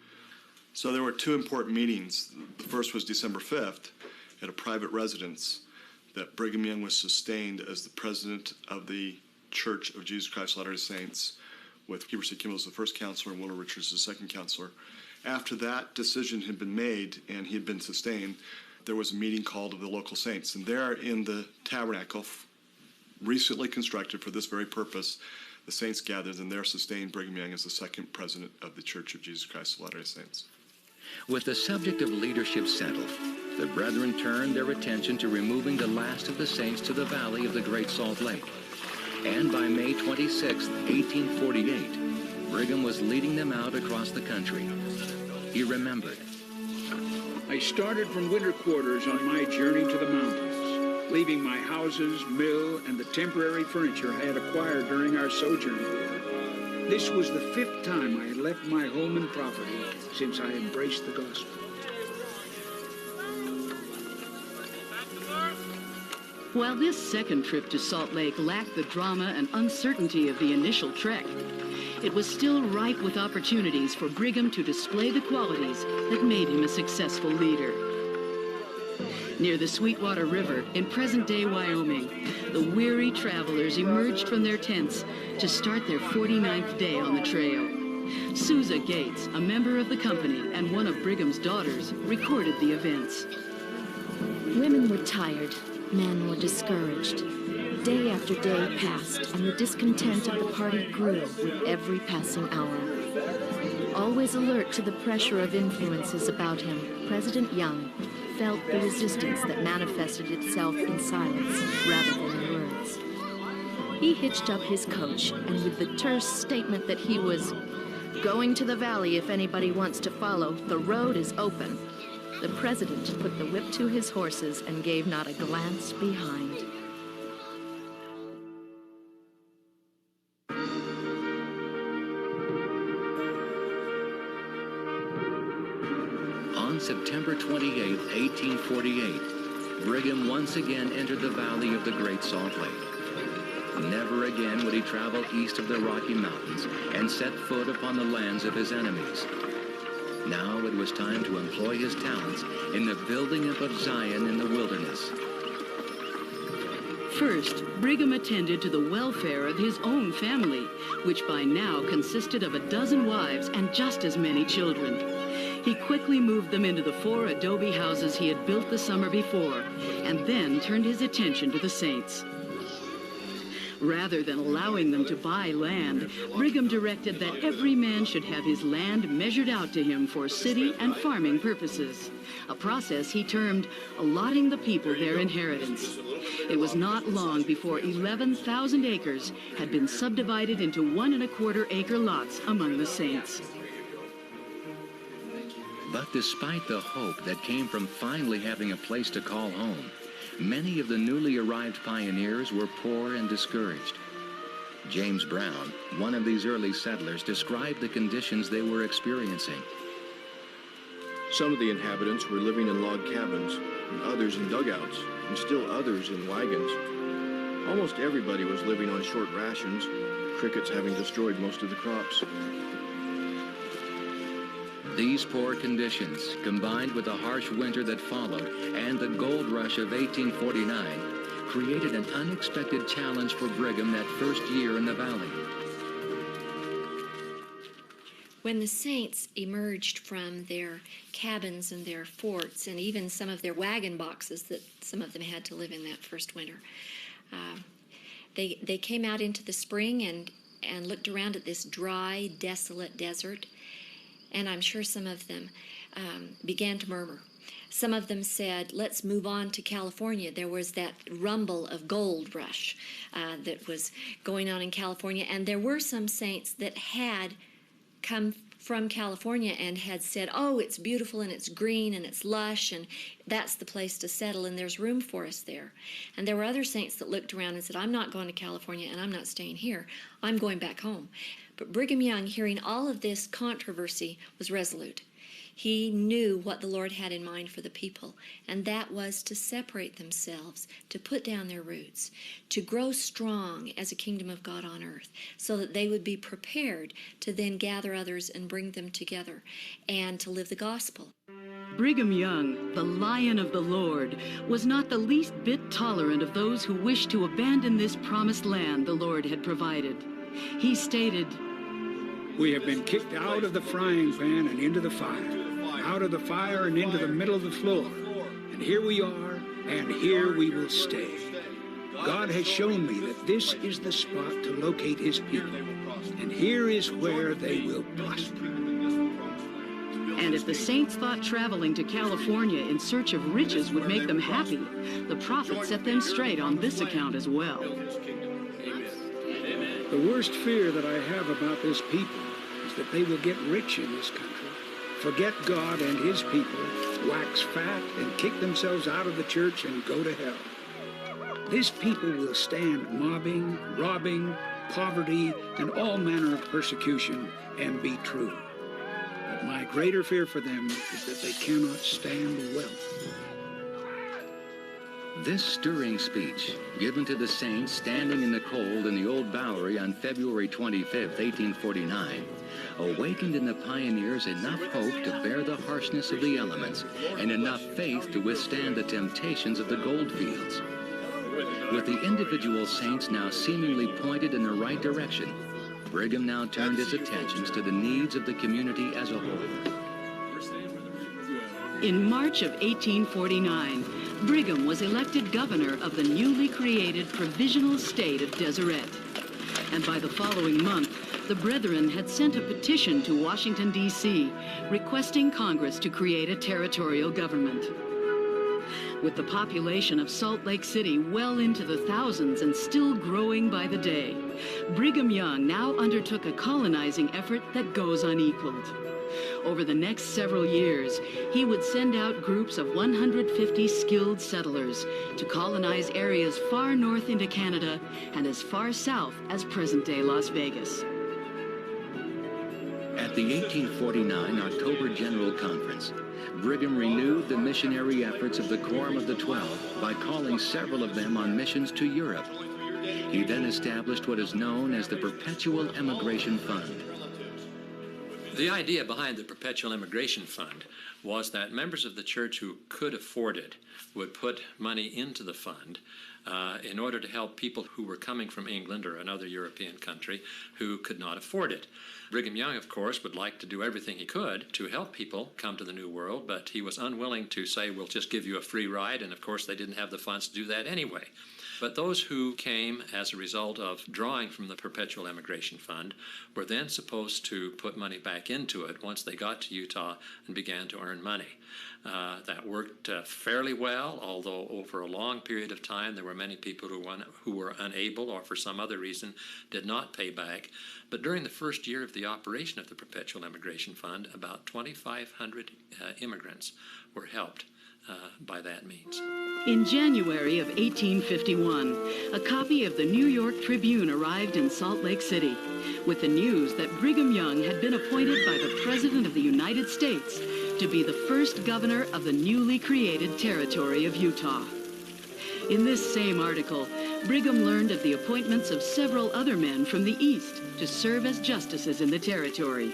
So there were 2 important meetings. The first was December 5th at a private residence that Brigham Young was sustained as the president of the Church of Jesus Christ of Latter-day Saints, with Heber C. Kimball as the first counselor and Willow Richards as the second counselor. After that decision had been made and he had been sustained, there was a meeting called of the local saints. And there in the tabernacle, recently constructed for this very purpose, the saints gathered and there sustained Brigham Young as the second president of the Church of Jesus Christ of Latter-day Saints. With the subject of leadership settled, the brethren turned their attention to removing the last of the saints to the valley of the Great Salt Lake. And by May 26, 1848, Brigham was leading them out across the country. He remembered, "I started from winter quarters on my journey to the mountains, leaving my houses, mill, and the temporary furniture I had acquired during our sojourn here. This was the 5th time I had left my home and property since I embraced the gospel." While this second trip to Salt Lake lacked the drama and uncertainty of the initial trek, it was still ripe with opportunities for Brigham to display the qualities that made him a successful leader. Near the Sweetwater River in present-day Wyoming, the weary travelers emerged from their tents to start their 49th day on the trail. Sousa Gates, a member of the company and one of Brigham's daughters, recorded the events. Women were tired, men were discouraged. Day after day passed, and the discontent of the party grew with every passing hour. Always alert to the pressure of influences about him, President Young felt the resistance that manifested itself in silence rather than in words. He hitched up his coach, and with the terse statement that he was going to the valley if anybody wants to follow, the road is open, the president put the whip to his horses and gave not a glance behind. On September 28, 1848, Brigham once again entered the valley of the Great Salt Lake. Never again would he travel east of the Rocky Mountains and set foot upon the lands of his enemies. Now it was time to employ his talents in the building up of Zion in the wilderness. First, Brigham attended to the welfare of his own family, which by now consisted of 12 wives and just as many children. He quickly moved them into the 4 adobe houses he had built the summer before, and then turned his attention to the saints. Rather than allowing them to buy land, Brigham directed that every man should have his land measured out to him for city and farming purposes, a process he termed allotting the people their inheritance. It was not long before 11,000 acres had been subdivided into 1¼ acre lots among the saints. But despite the hope that came from finally having a place to call home, many of the newly arrived pioneers were poor and discouraged. James Brown, one of these early settlers, described the conditions they were experiencing. Some of the inhabitants were living in log cabins, and others in dugouts, and still others in wagons. Almost everybody was living on short rations, crickets having destroyed most of the crops. These poor conditions, combined with the harsh winter that followed and the gold rush of 1849, created an unexpected challenge for Brigham that first year in the valley. When the saints emerged from their cabins and their forts, and even some of their wagon boxes that some of them had to live in that first winter, they came out into the spring and looked around at this dry, desolate desert. And I'm sure some of them began to murmur. Some of them said, let's move on to California. There was that rumble of gold rush that was going on in California. And there were some saints that had come from California and had said, oh, it's beautiful and it's green and it's lush and that's the place to settle and there's room for us there. And there were other saints that looked around and said, I'm not going to California and I'm not staying here. I'm going back home. But Brigham Young, hearing all of this controversy, was resolute. He knew what the Lord had in mind for the people, and that was to separate themselves, to put down their roots, to grow strong as a kingdom of God on earth, so that they would be prepared to then gather others and bring them together and to live the gospel. Brigham Young, the Lion of the Lord, was not the least bit tolerant of those who wished to abandon this promised land the Lord had provided. He stated, "We have been kicked out of the frying pan and into the fire, out of the fire and into the middle of the floor. And here we are, and here we will stay. God has shown me that this is the spot to locate his people, and here is where they will prosper." And if the saints thought traveling to California in search of riches would make them happy, the prophet set them straight on this account as well. The worst fear that I have about this people is that they will get rich in this country, forget God and his people, wax fat, and kick themselves out of the church and go to hell. This people will stand mobbing, robbing, poverty, and all manner of persecution and be true. But my greater fear for them is that they cannot stand wealth. This stirring speech, given to the saints standing in the cold in the old Bowery on February 25, 1849, awakened in the pioneers enough hope to bear the harshness of the elements and enough faith to withstand the temptations of the gold fields. With the individual saints now seemingly pointed in the right direction, Brigham now turned his attentions to the needs of the community as a whole. In March of 1849, Brigham was elected governor of the newly created provisional state of Deseret. And by the following month, the Brethren had sent a petition to Washington, D.C., requesting Congress to create a territorial government. With the population of Salt Lake City well into the thousands and still growing by the day, Brigham Young now undertook a colonizing effort that goes unequaled. Over the next several years, he would send out groups of 150 skilled settlers to colonize areas far north into Canada and as far south as present-day Las Vegas. At the 1849 October General Conference, Brigham renewed the missionary efforts of the Quorum of the 12 by calling several of them on missions to Europe. He then established what is known as the Perpetual Emigration Fund. The idea behind the Perpetual Immigration Fund was that members of the church who could afford it would put money into the fund in order to help people who were coming from England or another European country who could not afford it. Brigham Young, of course, would like to do everything he could to help people come to the New World, but he was unwilling to say, we'll just give you a free ride, and of course they didn't have the funds to do that anyway. But those who came as a result of drawing from the Perpetual Emigration Fund were then supposed to put money back into it once they got to Utah and began to earn money. That worked fairly well, although over a long period of time there were many people who were unable or for some other reason did not pay back. But during the first year of the operation of the Perpetual Emigration Fund, about 2,500 immigrants were helped by that means. In January of 1851, a copy of the New York Tribune arrived in Salt Lake City with the news that Brigham Young had been appointed by the President of the United States to be the first governor of the newly created territory of Utah. In this same article, Brigham learned of the appointments of several other men from the East to serve as justices in the territory.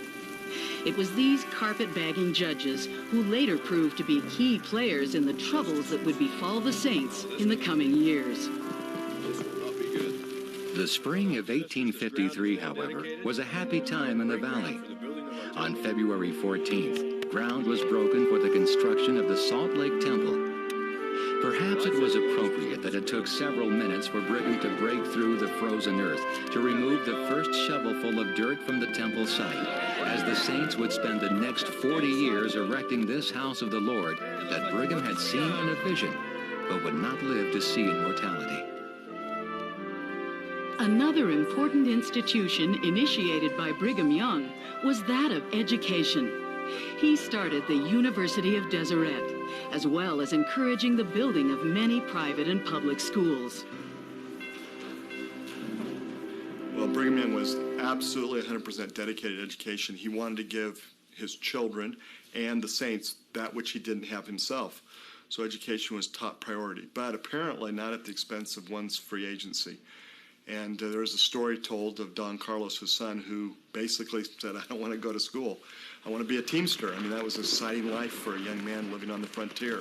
It was these carpetbagging judges who later proved to be key players in the troubles that would befall the saints in the coming years. The spring of 1853, however, was a happy time in the valley. On February 14th, ground was broken for the construction of the Salt Lake Temple. Perhaps it was appropriate that it took several minutes for Brigham to break through the frozen earth to remove the first shovelful of dirt from the temple site, as the saints would spend the next 40 years erecting this house of the Lord that Brigham had seen in a vision, but would not live to see immortality. Another important institution initiated by Brigham Young was that of education. He started the University of Deseret, as well as encouraging the building of many private and public schools. Well, Brigham Young was absolutely 100% dedicated to education. He wanted to give his children and the saints that which he didn't have himself. So education was top priority, but apparently not at the expense of one's free agency. And there was a story told of Don Carlos, his son, who basically said, I don't want to go to school. I want to be a teamster. I mean, that was an exciting life for a young man living on the frontier.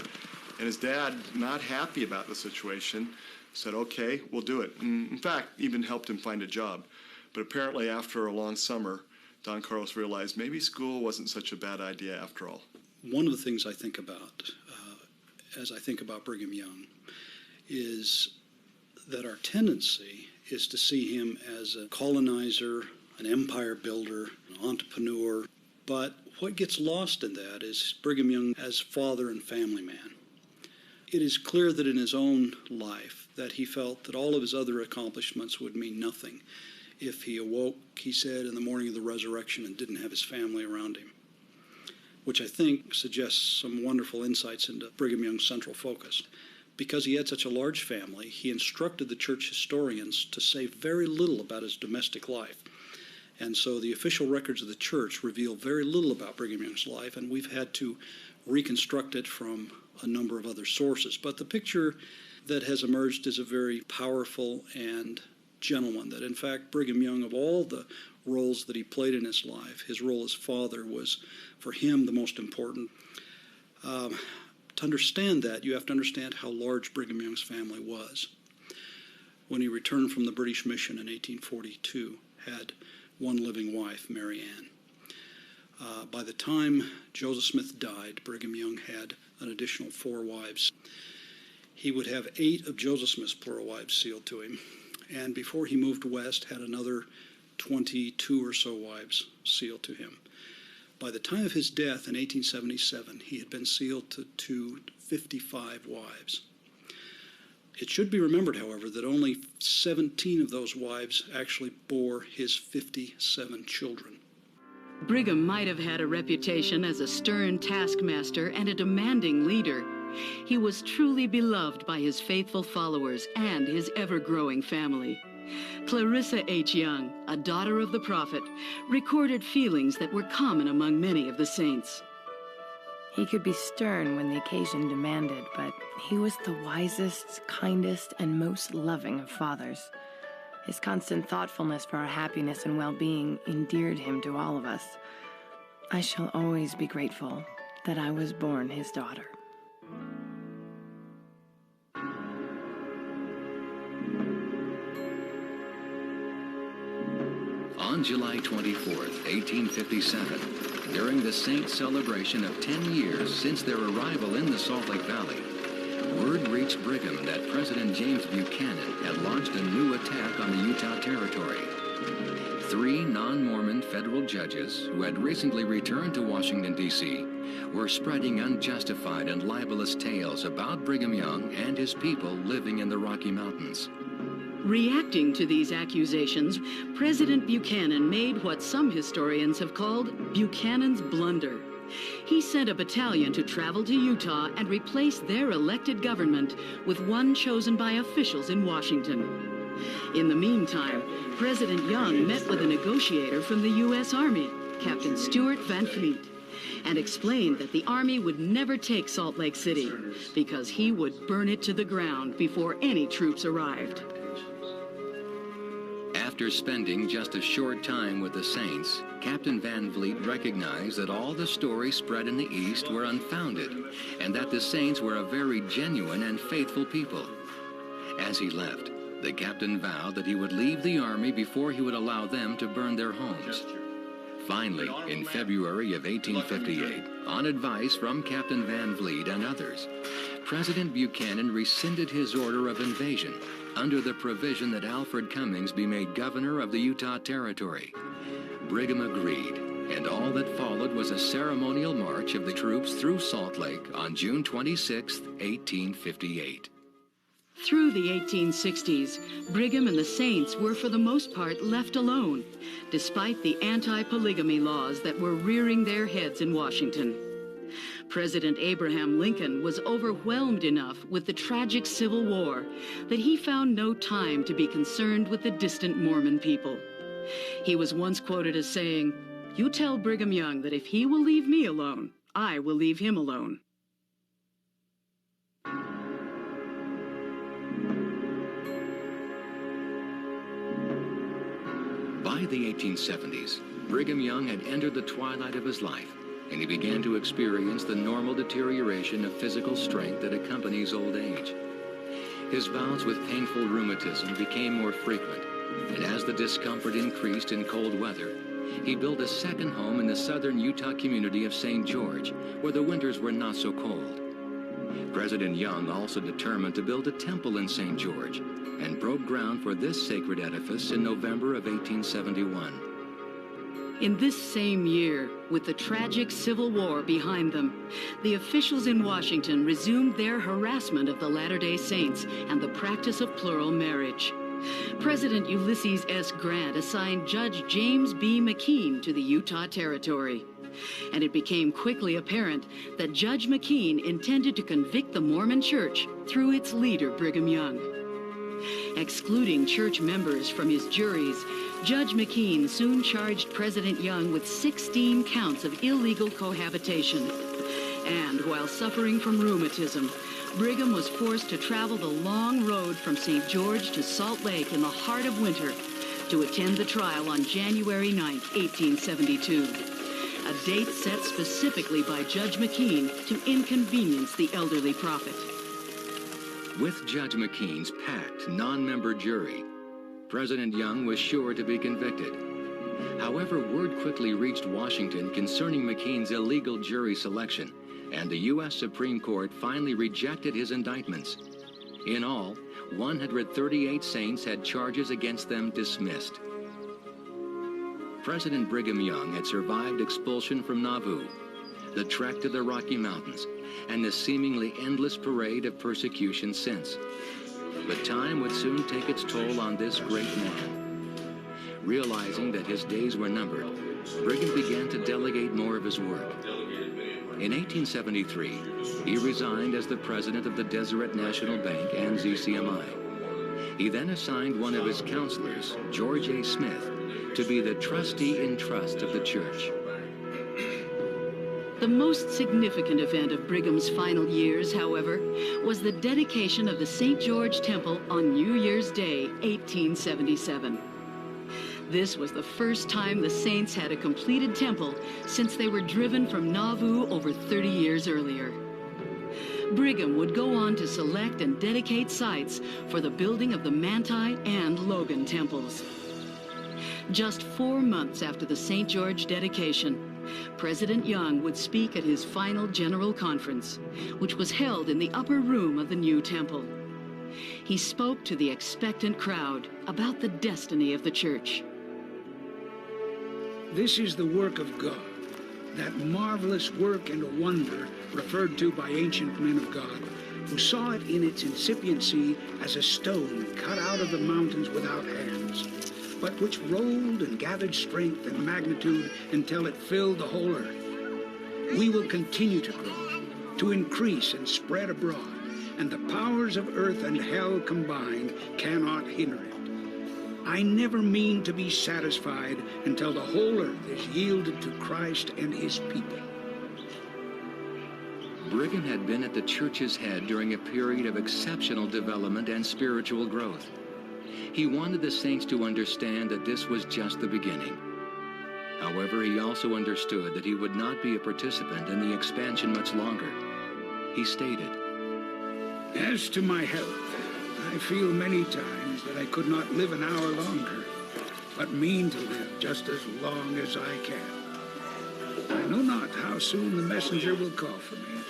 And his dad, not happy about the situation, said, okay, we'll do it. And in fact, even helped him find a job. But apparently after a long summer, Don Carlos realized maybe school wasn't such a bad idea after all. One of the things I think about as I think about Brigham Young is that our tendency is to see him as a colonizer, an empire builder, an entrepreneur. But what gets lost in that is Brigham Young as father and family man. It is clear that in his own life that he felt that all of his other accomplishments would mean nothing if he awoke, he said, in the morning of the resurrection and didn't have his family around him, which I think suggests some wonderful insights into Brigham Young's central focus. Because he had such a large family, he instructed the church historians to say very little about his domestic life. And so the official records of the church reveal very little about Brigham Young's life, and we've had to reconstruct it from a number of other sources. But the picture that has emerged is a very powerful and gentle one, that in fact Brigham Young, of all the roles that he played in his life, his role as father was for him the most important. To understand that, you have to understand how large Brigham Young's family was. When he returned from the British mission in 1842, had one living wife, Mary Ann. By the time Joseph Smith died, Brigham Young had an additional 4 wives. He would have 8 of Joseph Smith's plural wives sealed to him, and before he moved west had another 22 or so wives sealed to him. By the time of his death in 1877, he had been sealed to 55 wives. It should be remembered, however, that only 17 of those wives actually bore his 57 children. Brigham might have had a reputation as a stern taskmaster and a demanding leader. He was truly beloved by his faithful followers and his ever-growing family. Clarissa H. Young, a daughter of the prophet, recorded feelings that were common among many of the saints. He could be stern when the occasion demanded, but he was the wisest, kindest, and most loving of fathers. His constant thoughtfulness for our happiness and well-being endeared him to all of us. I shall always be grateful that I was born his daughter. On July 24th, 1857, during the Saints' celebration of 10 years since their arrival in the Salt Lake Valley, word reached Brigham that President James Buchanan had launched a new attack on the Utah Territory. 3 non-Mormon federal judges who had recently returned to Washington, D.C., were spreading unjustified and libelous tales about Brigham Young and his people living in the Rocky Mountains. Reacting to these accusations, President Buchanan made what some historians have called Buchanan's blunder. He sent a battalion to travel to Utah and replace their elected government with one chosen by officials in Washington. In the meantime, President Young met with a negotiator from the U.S. Army, Captain Stuart Van Fleet, and explained that the Army would never take Salt Lake City because he would burn it to the ground before any troops arrived. After spending just a short time with the Saints, Captain Van Vliet recognized that all the stories spread in the East were unfounded, and that the Saints were a very genuine and faithful people. As he left, the captain vowed that he would leave the Army before he would allow them to burn their homes. Finally, in February of 1858, on advice from Captain Van Vliet and others, President Buchanan rescinded his order of invasion under the provision that Alfred Cummings be made governor of the Utah Territory. Brigham agreed, and all that followed was a ceremonial march of the troops through Salt Lake on June 26, 1858. Through the 1860s, Brigham and the Saints were for the most part left alone, despite the anti-polygamy laws that were rearing their heads in Washington. President Abraham Lincoln was overwhelmed enough with the tragic Civil War that he found no time to be concerned with the distant Mormon people. He was once quoted as saying, "You tell Brigham Young that if he will leave me alone, I will leave him alone." By the 1870s, Brigham Young had entered the twilight of his life, and he began to experience the normal deterioration of physical strength that accompanies old age. His bouts with painful rheumatism became more frequent, and as the discomfort increased in cold weather, he built a second home in the southern Utah community of St. George, where the winters were not so cold. President Young also determined to build a temple in St. George, and broke ground for this sacred edifice in November of 1871. In this same year, with the tragic Civil War behind them, the officials in Washington resumed their harassment of the Latter-day Saints and the practice of plural marriage. President Ulysses S. Grant assigned Judge James B. McKean to the Utah Territory. And it became quickly apparent that Judge McKean intended to convict the Mormon Church through its leader, Brigham Young. Excluding church members from his juries, Judge McKean soon charged President Young with 16 counts of illegal cohabitation. And while suffering from rheumatism, Brigham was forced to travel the long road from St. George to Salt Lake in the heart of winter to attend the trial on January 9, 1872, a date set specifically by Judge McKean to inconvenience the elderly prophet. With Judge McKean's packed, non-member jury, President Young was sure to be convicted. However, word quickly reached Washington concerning McKean's illegal jury selection, and the U.S. Supreme Court finally rejected his indictments. In all, 138 saints had charges against them dismissed. President Brigham Young had survived expulsion from Nauvoo, the trek to the Rocky Mountains, and the seemingly endless parade of persecution since. But time would soon take its toll on this great man. Realizing that his days were numbered, Brigham began to delegate more of his work. In 1873, he resigned as the president of the Deseret National Bank and ZCMI. He then assigned one of his counselors, George A. Smith, to be the trustee in trust of the church. The most significant event of Brigham's final years, however, was the dedication of the St. George Temple on New Year's Day, 1877. This was the first time the saints had a completed temple since they were driven from Nauvoo over 30 years earlier. Brigham would go on to select and dedicate sites for the building of the Manti and Logan temples. Just 4 months after the St. George dedication, President Young would speak at his final General Conference, which was held in the upper room of the new temple. He spoke to the expectant crowd about the destiny of the church. This is the work of God, that marvelous work and wonder referred to by ancient men of God, who saw it in its incipiency as a stone cut out of the mountains without hands, but which rolled and gathered strength and magnitude until it filled the whole earth. We will continue to grow, to increase and spread abroad, and the powers of earth and hell combined cannot hinder it. I never mean to be satisfied until the whole earth is yielded to Christ and his people. Brigham had been at the church's head during a period of exceptional development and spiritual growth. He wanted the saints to understand that this was just the beginning. However, he also understood that he would not be a participant in the expansion much longer. He stated, "As to my health, I feel many times that I could not live an hour longer, but mean to live just as long as I can. I know not how soon the messenger will call for me,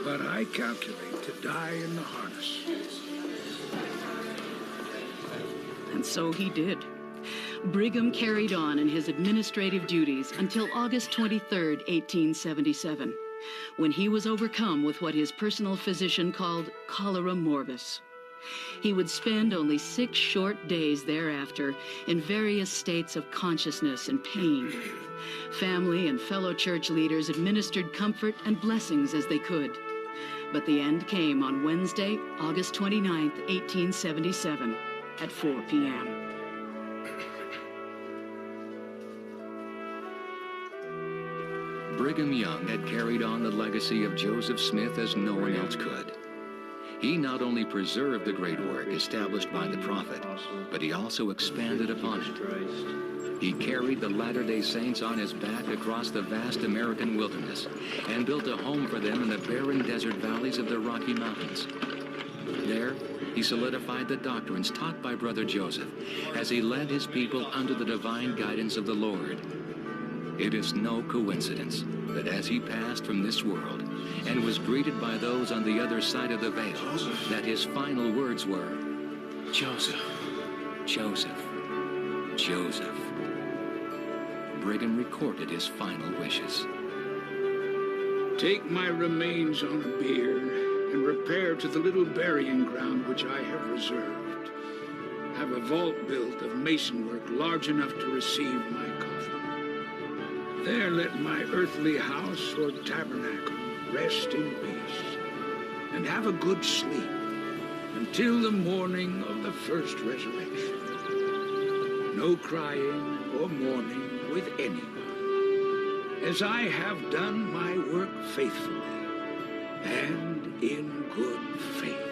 but I calculate to die in the harness." And so he did. Brigham carried on in his administrative duties until August 23, 1877, when he was overcome with what his personal physician called cholera morbus. He would spend only 6 short days thereafter in various states of consciousness and pain. Family and fellow church leaders administered comfort and blessings as they could. But the end came on Wednesday, August 29, 1877, at 4 p.m. Brigham Young had carried on the legacy of Joseph Smith as no one else could. He not only preserved the great work established by the prophet, but he also expanded upon it. He carried the Latter-day Saints on his back across the vast American wilderness and built a home for them in the barren desert valleys of the Rocky Mountains. There, he solidified the doctrines taught by Brother Joseph as he led his people under the divine guidance of the Lord. It is no coincidence that as he passed from this world and was greeted by those on the other side of the veil, that his final words were, "Joseph, Joseph, Joseph." Brigham recorded his final wishes. "Take my remains on a bier and repair to the little burying ground which I have reserved. Have a vault built of masonwork large enough to receive my coffin. There let my earthly house or tabernacle rest in peace, and have a good sleep until the morning of the first resurrection. No crying or mourning with anyone, as I have done my work faithfully and in good faith."